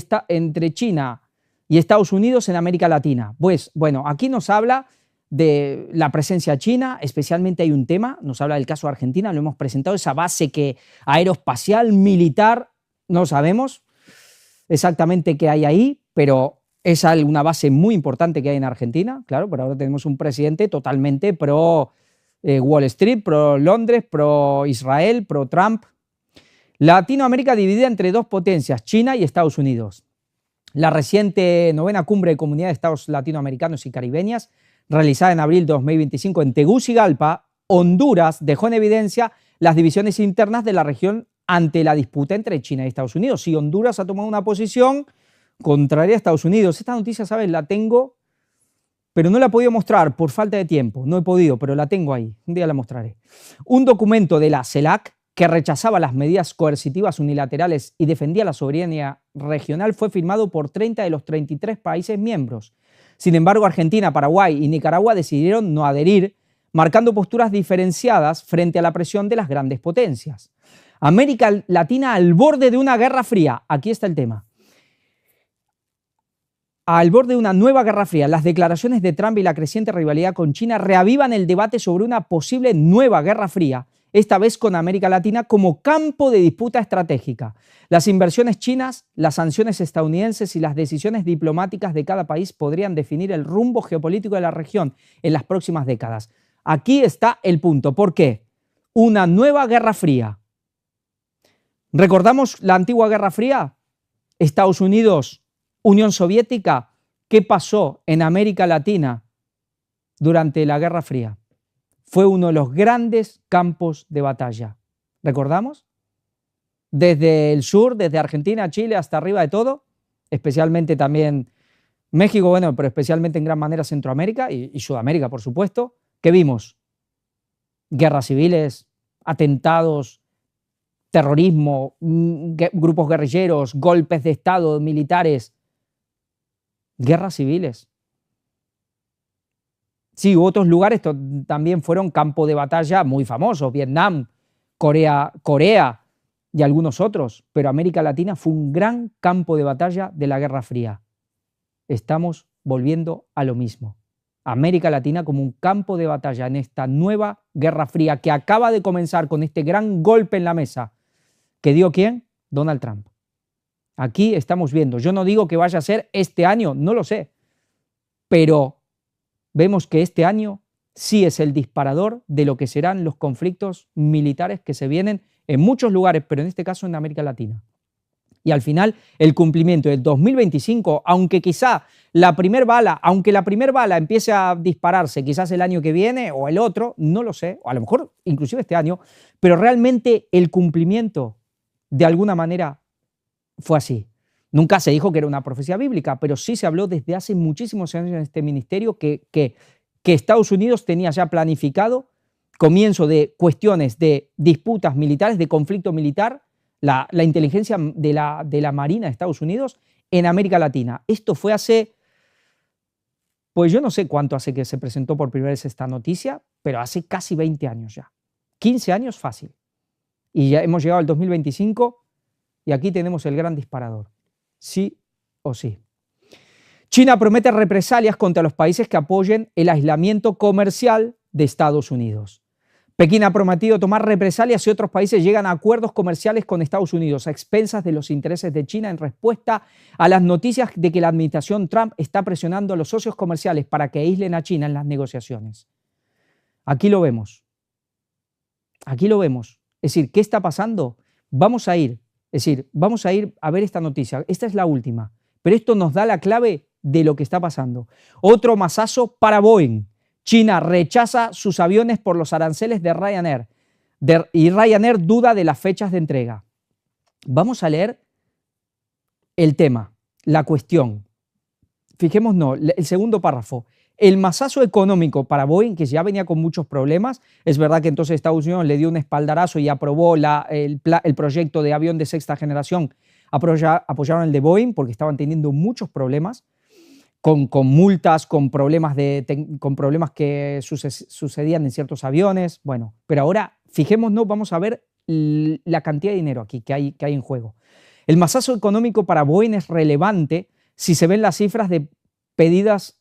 Estados Unidos en América Latina? Pues bueno, aquí nos habla de la presencia china, especialmente hay un tema, nos habla del caso de Argentina, lo hemos presentado, esa base aeroespacial, militar, no sabemos exactamente qué hay ahí, pero es una base muy importante que hay en Argentina, claro, pero ahora tenemos un presidente totalmente pro Wall Street, pro Londres, pro Israel, pro Trump. Latinoamérica dividida entre dos potencias, China y Estados Unidos. La reciente 9ª Cumbre de Comunidad de Estados Latinoamericanos y Caribeñas, realizada en abril de 2025 en Tegucigalpa, Honduras, dejó en evidencia las divisiones internas de la región ante la disputa entre China y Estados Unidos. Si Honduras ha tomado una posición contraria a Estados Unidos. Esta noticia, ¿sabes? La tengo, pero no la he podido mostrar por falta de tiempo. No he podido, pero la tengo ahí. Un día la mostraré. Un documento de la CELAC que rechazaba las medidas coercitivas unilaterales y defendía la soberanía regional fue firmado por 30 de los 33 países miembros. Sin embargo, Argentina, Paraguay y Nicaragua decidieron no adherir, marcando posturas diferenciadas frente a la presión de las grandes potencias. América Latina al borde de una guerra fría. Aquí está el tema. Al borde de una nueva guerra fría, las declaraciones de Trump y la creciente rivalidad con China reavivan el debate sobre una posible nueva guerra fría, esta vez con América Latina como campo de disputa estratégica. Las inversiones chinas, las sanciones estadounidenses y las decisiones diplomáticas de cada país podrían definir el rumbo geopolítico de la región en las próximas décadas. Aquí está el punto. ¿Por qué? Una nueva guerra fría. ¿Recordamos la antigua Guerra Fría? Estados Unidos, Unión Soviética. ¿Qué pasó en América Latina durante la Guerra Fría? Fue uno de los grandes campos de batalla. ¿Recordamos? Desde el sur, desde Argentina, Chile, hasta arriba de todo, especialmente también México, bueno, pero especialmente en gran manera Centroamérica y Sudamérica, por supuesto. ¿Qué vimos? Guerras civiles, atentados, terrorismo, grupos guerrilleros, golpes de Estado, militares, guerras civiles. Sí, otros lugares también fueron campo de batalla muy famosos, Vietnam, Corea, y algunos otros, pero América Latina fue un gran campo de batalla de la Guerra Fría. Estamos volviendo a lo mismo. América Latina como un campo de batalla en esta nueva Guerra Fría que acaba de comenzar con este gran golpe en la mesa. ¿Que dio quién? Donald Trump. Aquí estamos viendo. Yo no digo que vaya a ser este año, no lo sé, pero vemos que este año sí es el disparador de lo que serán los conflictos militares que se vienen en muchos lugares, pero en este caso en América Latina. Y al final, el cumplimiento del 2025, aunque la primera bala empiece a dispararse quizás el año que viene o el otro, no lo sé, o a lo mejor inclusive este año, pero realmente el cumplimiento de alguna manera fue así. Nunca se dijo que era una profecía bíblica, pero sí se habló desde hace muchísimos años en este ministerio que Estados Unidos tenía ya planificado comienzo de cuestiones de disputas militares, de conflicto militar, la inteligencia de la Marina de Estados Unidos en América Latina. Esto fue hace, pues yo no sé cuánto hace que se presentó por primera vez esta noticia, pero hace casi 20 años ya. 15 años fácil. Y ya hemos llegado al 2025 y aquí tenemos el gran disparador. Sí o sí. China promete represalias contra los países que apoyen el aislamiento comercial de Estados Unidos. Pekín ha prometido tomar represalias si otros países llegan a acuerdos comerciales con Estados Unidos a expensas de los intereses de China en respuesta a las noticias de que la administración Trump está presionando a los socios comerciales para que aíslen a China en las negociaciones. Aquí lo vemos. Aquí lo vemos. Es decir, ¿qué está pasando? Vamos a ir a ver esta noticia. Esta es la última, pero esto nos da la clave de lo que está pasando. Otro mazazo para Boeing. China rechaza sus aviones por los aranceles de Ryanair y Ryanair duda de las fechas de entrega. Vamos a leer el tema, la cuestión. Fijémonos, el segundo párrafo. El mazazo económico para Boeing, que ya venía con muchos problemas. Es verdad que entonces Estados Unidos le dio un espaldarazo y aprobó el proyecto de avión de sexta generación. Apoyaron el de Boeing porque estaban teniendo muchos problemas. Con multas, con problemas que sucedían en ciertos aviones. Bueno, pero ahora fijémonos, vamos a ver la cantidad de dinero aquí que hay en juego. El mazazo económico para Boeing es relevante si se ven las cifras de pedidos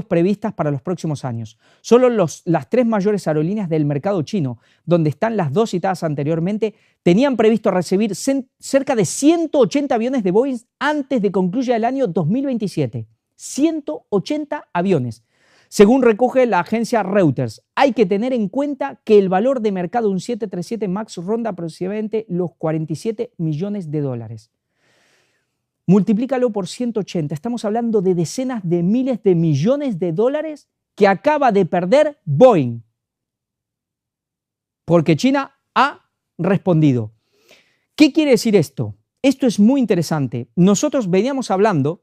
previstas para los próximos años. Solo las tres mayores aerolíneas del mercado chino, donde están las dos citadas anteriormente, tenían previsto recibir cerca de 180 aviones de Boeing antes de concluya el año 2027. 180 aviones. Según recoge la agencia Reuters, hay que tener en cuenta que el valor de mercado de un 737 MAX ronda aproximadamente los 47 millones de dólares. Multiplícalo por 180. Estamos hablando de decenas de miles de millones de dólares que acaba de perder Boeing. Porque China ha respondido. ¿Qué quiere decir esto? Esto es muy interesante. Nosotros veníamos hablando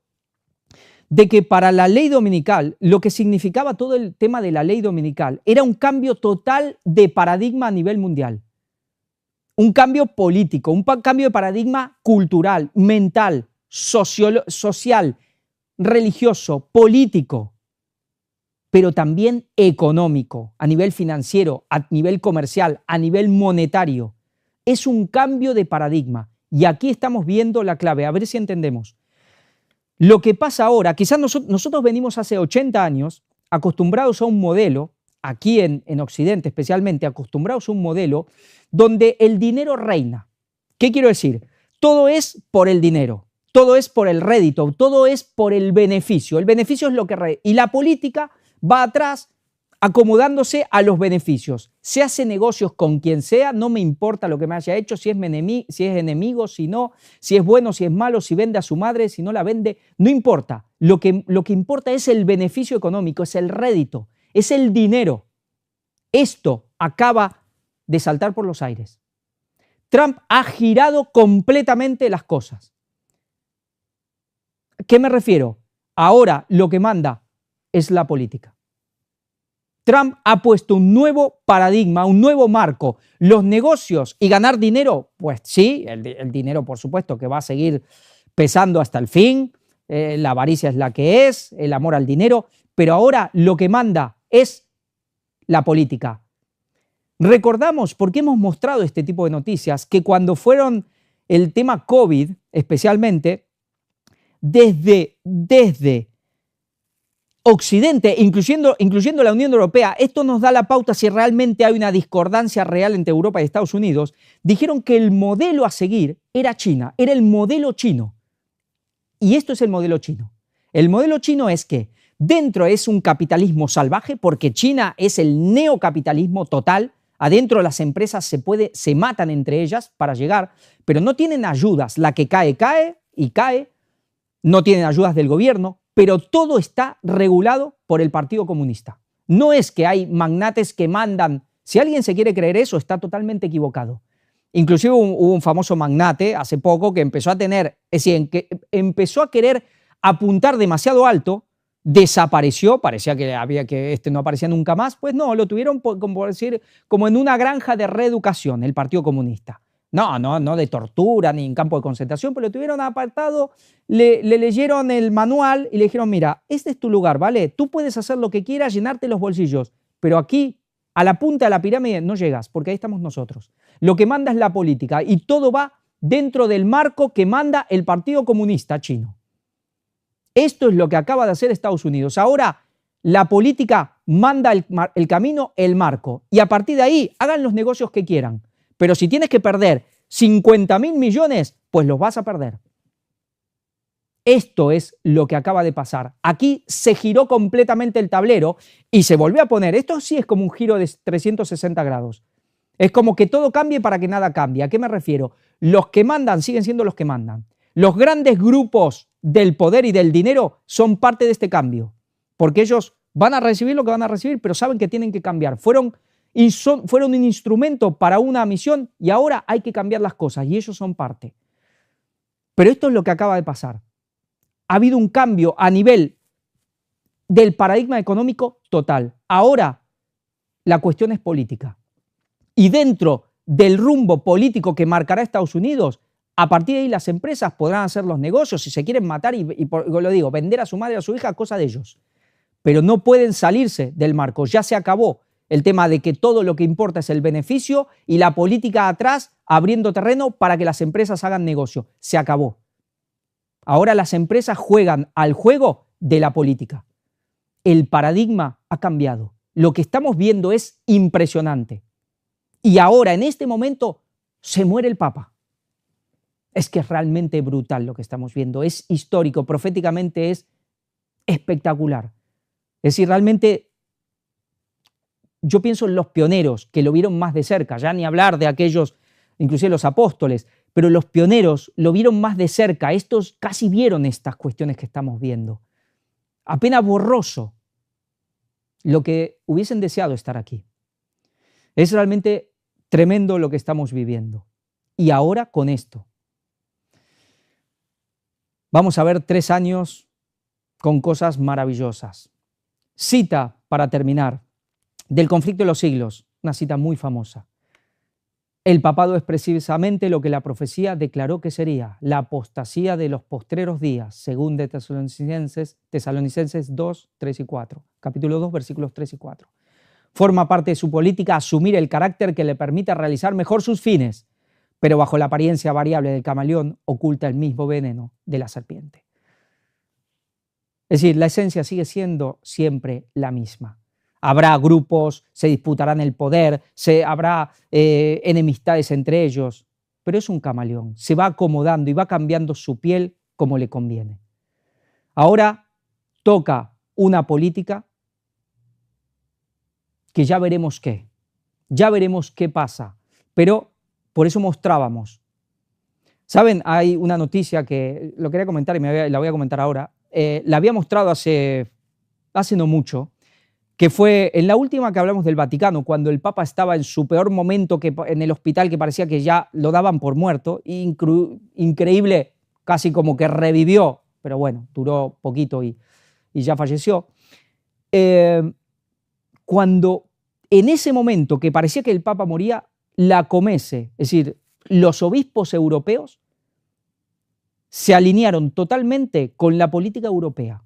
de que para la ley dominical, lo que significaba todo el tema de la ley dominical era un cambio total de paradigma a nivel mundial. Un cambio político, un cambio de paradigma cultural, mental, social, religioso, político, pero también económico, a nivel financiero, a nivel comercial, a nivel monetario. Es un cambio de paradigma. Y aquí estamos viendo la clave, a ver si entendemos. Lo que pasa ahora, quizás nosotros venimos hace 80 años acostumbrados a un modelo, aquí en Occidente especialmente, acostumbrados a un modelo donde el dinero reina. ¿Qué quiero decir? Todo es por el dinero, todo es por el rédito, todo es por el beneficio. El beneficio es lo que reina. Y la política va atrás acomodándose a los beneficios. Se hace negocios con quien sea, no me importa lo que me haya hecho, si es enemigo, si no, si es bueno, si es malo, si vende a su madre, si no la vende, no importa. Lo que importa es el beneficio económico, es el rédito, es el dinero. Esto acaba de saltar por los aires. Trump ha girado completamente las cosas. ¿A qué me refiero? Ahora lo que manda es la política. Trump ha puesto un nuevo paradigma, un nuevo marco. Los negocios y ganar dinero, pues sí, el dinero por supuesto que va a seguir pesando hasta el fin, la avaricia es la que es, el amor al dinero, pero ahora lo que manda es la política. Recordamos, porque hemos mostrado este tipo de noticias, que cuando fueron el tema COVID, especialmente, desde Occidente, incluyendo la Unión Europea, esto nos da la pauta si realmente hay una discordancia real entre Europa y Estados Unidos, dijeron que el modelo a seguir era China, era el modelo chino. Y esto es el modelo chino. El modelo chino es que dentro es un capitalismo salvaje, porque China es el neocapitalismo total. Adentro las empresas se matan entre ellas para llegar, pero no tienen ayudas. La que cae, cae y cae. No tienen ayudas del gobierno, pero todo está regulado por el Partido Comunista. No es que hay magnates que mandan. Si alguien se quiere creer eso, está totalmente equivocado. Inclusive hubo un famoso magnate hace poco que empezó a tener, es decir, que empezó a querer apuntar demasiado alto, desapareció, parecía que no aparecía nunca más, pues no, lo tuvieron, como decir, como en una granja de reeducación, el Partido Comunista. No de tortura ni en campo de concentración, pero lo tuvieron apartado, le leyeron el manual y le dijeron, mira, este es tu lugar, ¿vale? Tú puedes hacer lo que quieras, llenarte los bolsillos, pero aquí, a la punta de la pirámide, no llegas, porque ahí estamos nosotros. Lo que manda es la política y todo va dentro del marco que manda el Partido Comunista chino. Esto es lo que acaba de hacer Estados Unidos. Ahora la política manda el camino, el marco, y a partir de ahí hagan los negocios que quieran. Pero si tienes que perder 50.000 millones, pues los vas a perder. Esto es lo que acaba de pasar. Aquí se giró completamente el tablero y se volvió a poner. Esto sí es como un giro de 360 grados. Es como que todo cambie para que nada cambie. ¿A qué me refiero? Los que mandan siguen siendo los que mandan. Los grandes grupos del poder y del dinero son parte de este cambio, porque ellos van a recibir lo que van a recibir, pero saben que tienen que cambiar. Fueron un instrumento para una misión y ahora hay que cambiar las cosas y ellos son parte. Pero esto es lo que acaba de pasar. Ha habido un cambio a nivel del paradigma económico total. Ahora la cuestión es política. Y dentro del rumbo político que marcará Estados Unidos, a partir de ahí las empresas podrán hacer los negocios, si se quieren matar y lo digo, vender a su madre o a su hija, cosa de ellos. Pero no pueden salirse del marco. Ya se acabó el tema de que todo lo que importa es el beneficio y la política atrás abriendo terreno para que las empresas hagan negocio. Se acabó. Ahora las empresas juegan al juego de la política. El paradigma ha cambiado. Lo que estamos viendo es impresionante. Y ahora, en este momento, se muere el Papa. Es que es realmente brutal lo que estamos viendo, es histórico, proféticamente es espectacular. Es decir, realmente yo pienso en los pioneros que lo vieron más de cerca, ya ni hablar de aquellos, inclusive los apóstoles, pero los pioneros lo vieron más de cerca, estos casi vieron estas cuestiones que estamos viendo. Apenas borroso lo que hubiesen deseado estar aquí. Es realmente tremendo lo que estamos viviendo. Y ahora con esto. Vamos a ver 3 años con cosas maravillosas. Cita, para terminar, del conflicto de los siglos, una cita muy famosa. El papado es precisamente lo que la profecía declaró que sería, la apostasía de los postreros días, según de Tesalonicenses 2, 3 y 4, capítulo 2, versículos 3 y 4. Forma parte de su política asumir el carácter que le permita realizar mejor sus fines, pero bajo la apariencia variable del camaleón oculta el mismo veneno de la serpiente. Es decir, la esencia sigue siendo siempre la misma. Habrá grupos, se disputarán el poder, habrá enemistades entre ellos, pero es un camaleón, se va acomodando y va cambiando su piel como le conviene. Ahora toca una política que ya veremos qué pasa, pero por eso mostrábamos. ¿Saben? Hay una noticia que lo quería comentar y la voy a comentar ahora. La había mostrado hace no mucho, que fue en la última que hablamos del Vaticano, cuando el Papa estaba en su peor momento, en el hospital, que parecía que ya lo daban por muerto. Increíble, casi como que revivió, pero bueno, duró poquito y ya falleció. Cuando en ese momento que parecía que el Papa moría, la Comece, es decir, los obispos europeos se alinearon totalmente con la política europea,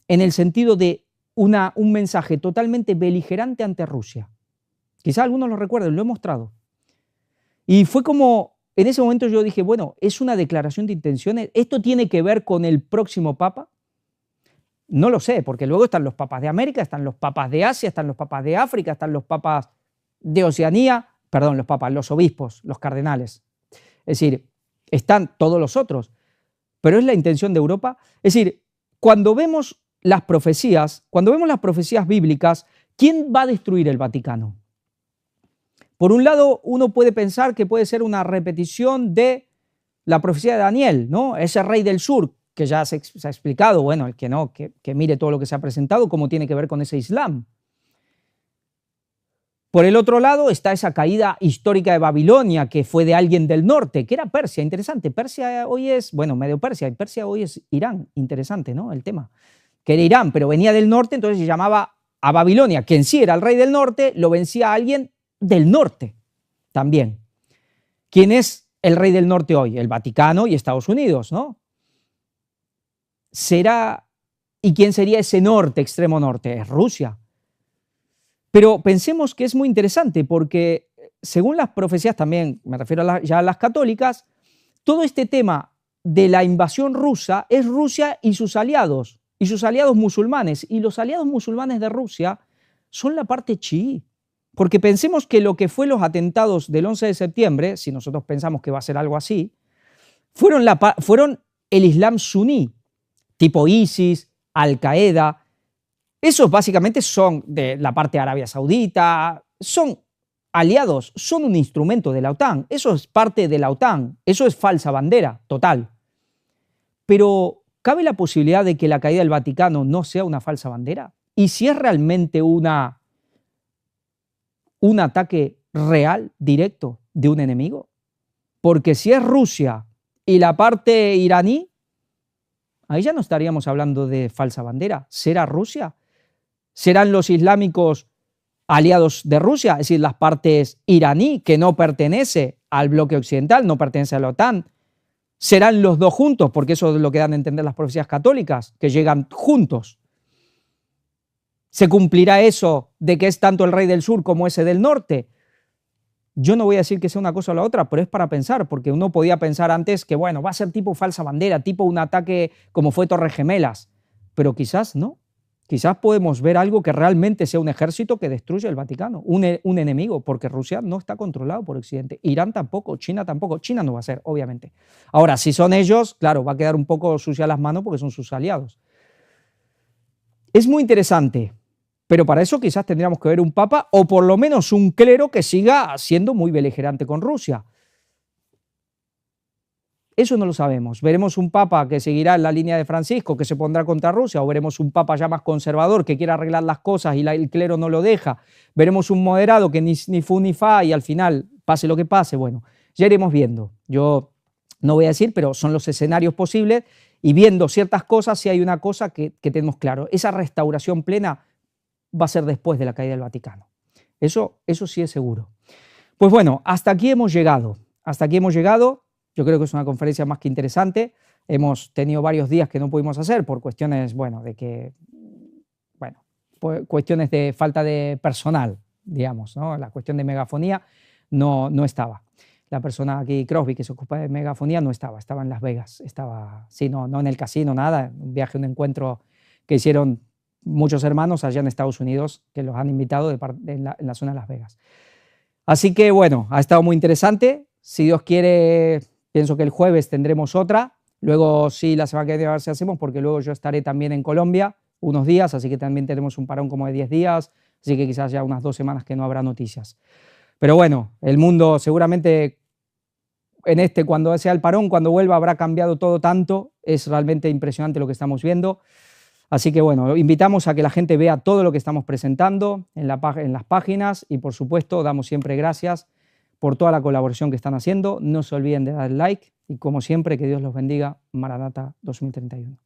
en el sentido de un mensaje totalmente beligerante ante Rusia. Quizá algunos lo recuerden, lo he mostrado. Y fue como, en ese momento yo dije, bueno, es una declaración de intenciones, ¿esto tiene que ver con el próximo papa? No lo sé, porque luego están los papas de América, están los papas de Asia, están los papas de África, están los papas de Oceanía, perdón, los papas, los obispos, los cardenales. Es decir, están todos los otros, pero es la intención de Europa. Es decir, cuando vemos las profecías bíblicas, ¿quién va a destruir el Vaticano? Por un lado, uno puede pensar que puede ser una repetición de la profecía de Daniel, ¿no? Ese rey del sur, que ya se ha explicado, bueno, el que no, que mire todo lo que se ha presentado, cómo tiene que ver con ese Islam. Por el otro lado está esa caída histórica de Babilonia, que fue de alguien del norte, que era Persia, interesante. Persia hoy es, bueno, medio Persia, y Persia hoy es Irán, interesante, ¿no? El tema, que era Irán, pero venía del norte, entonces se llamaba a Babilonia, que en sí era el rey del norte, lo vencía a alguien del norte también. ¿Quién es el rey del norte hoy? El Vaticano y Estados Unidos, ¿no? ¿Y quién sería ese norte, extremo norte? Es Rusia. Pero pensemos que es muy interesante porque según las profecías también, me refiero ya a las católicas, todo este tema de la invasión rusa es Rusia y sus aliados musulmanes. Y los aliados musulmanes de Rusia son la parte chií. Porque pensemos que lo que fue los atentados del 11 de septiembre, si nosotros pensamos que va a ser algo así, fueron el Islam suní, tipo ISIS, Al-Qaeda. Esos básicamente son de la parte de Arabia Saudita, son aliados, son un instrumento de la OTAN, eso es parte de la OTAN, eso es falsa bandera, total. Pero, ¿cabe la posibilidad de que la caída del Vaticano no sea una falsa bandera? ¿Y si es realmente un ataque real, directo, de un enemigo? Porque si es Rusia y la parte iraní, ahí ya no estaríamos hablando de falsa bandera. ¿Será Rusia? ¿Serán los islámicos aliados de Rusia? Es decir, las partes iraní, que no pertenece al bloque occidental, no pertenece a la OTAN. ¿Serán los dos juntos? Porque eso es lo que dan a entender las profecías católicas, que llegan juntos. ¿Se cumplirá eso de que es tanto el rey del sur como ese del norte? Yo no voy a decir que sea una cosa o la otra, pero es para pensar, porque uno podía pensar antes que, bueno, va a ser tipo falsa bandera, tipo un ataque como fue Torres Gemelas, pero quizás no. Quizás podemos ver algo que realmente sea un ejército que destruye el Vaticano, un enemigo, porque Rusia no está controlado por Occidente, Irán tampoco, China tampoco, China no va a ser, obviamente. Ahora, si son ellos, claro, va a quedar un poco sucia las manos porque son sus aliados. Es muy interesante, pero para eso quizás tendríamos que ver un papa o por lo menos un clero que siga siendo muy beligerante con Rusia. Eso no lo sabemos. Veremos un papa que seguirá en la línea de Francisco, que se pondrá contra Rusia, o veremos un papa ya más conservador que quiere arreglar las cosas y el clero no lo deja. Veremos un moderado que ni fu ni fa y al final, pase lo que pase, bueno, ya iremos viendo. Yo no voy a decir, pero son los escenarios posibles y viendo ciertas cosas, sí hay una cosa que tenemos claro. Esa restauración plena va a ser después de la caída del Vaticano. Eso sí es seguro. Pues bueno, hasta aquí hemos llegado. Hasta aquí hemos llegado. Yo creo que es una conferencia más que interesante. Hemos tenido varios días que no pudimos hacer por cuestiones, cuestiones de falta de personal, digamos, ¿no? La cuestión de megafonía no estaba. La persona aquí, Crosby, que se ocupa de megafonía, no estaba en Las Vegas. No en el casino, nada, un viaje, un encuentro que hicieron muchos hermanos allá en Estados Unidos, que los han invitado en la zona de Las Vegas. Así que bueno, ha estado muy interesante. Si Dios quiere, pienso que el jueves tendremos otra. Luego sí, la semana que viene a ver si hacemos, porque luego yo estaré también en Colombia unos días, así que también tenemos un parón como de 10 días, así que quizás ya unas 2 semanas que no habrá noticias. Pero bueno, el mundo seguramente cuando sea el parón, cuando vuelva, habrá cambiado todo tanto. Es realmente impresionante lo que estamos viendo. Así que bueno, invitamos a que la gente vea todo lo que estamos presentando en las páginas y por supuesto damos siempre gracias por toda la colaboración que están haciendo. No se olviden de dar like y como siempre que Dios los bendiga. Maranata 2031.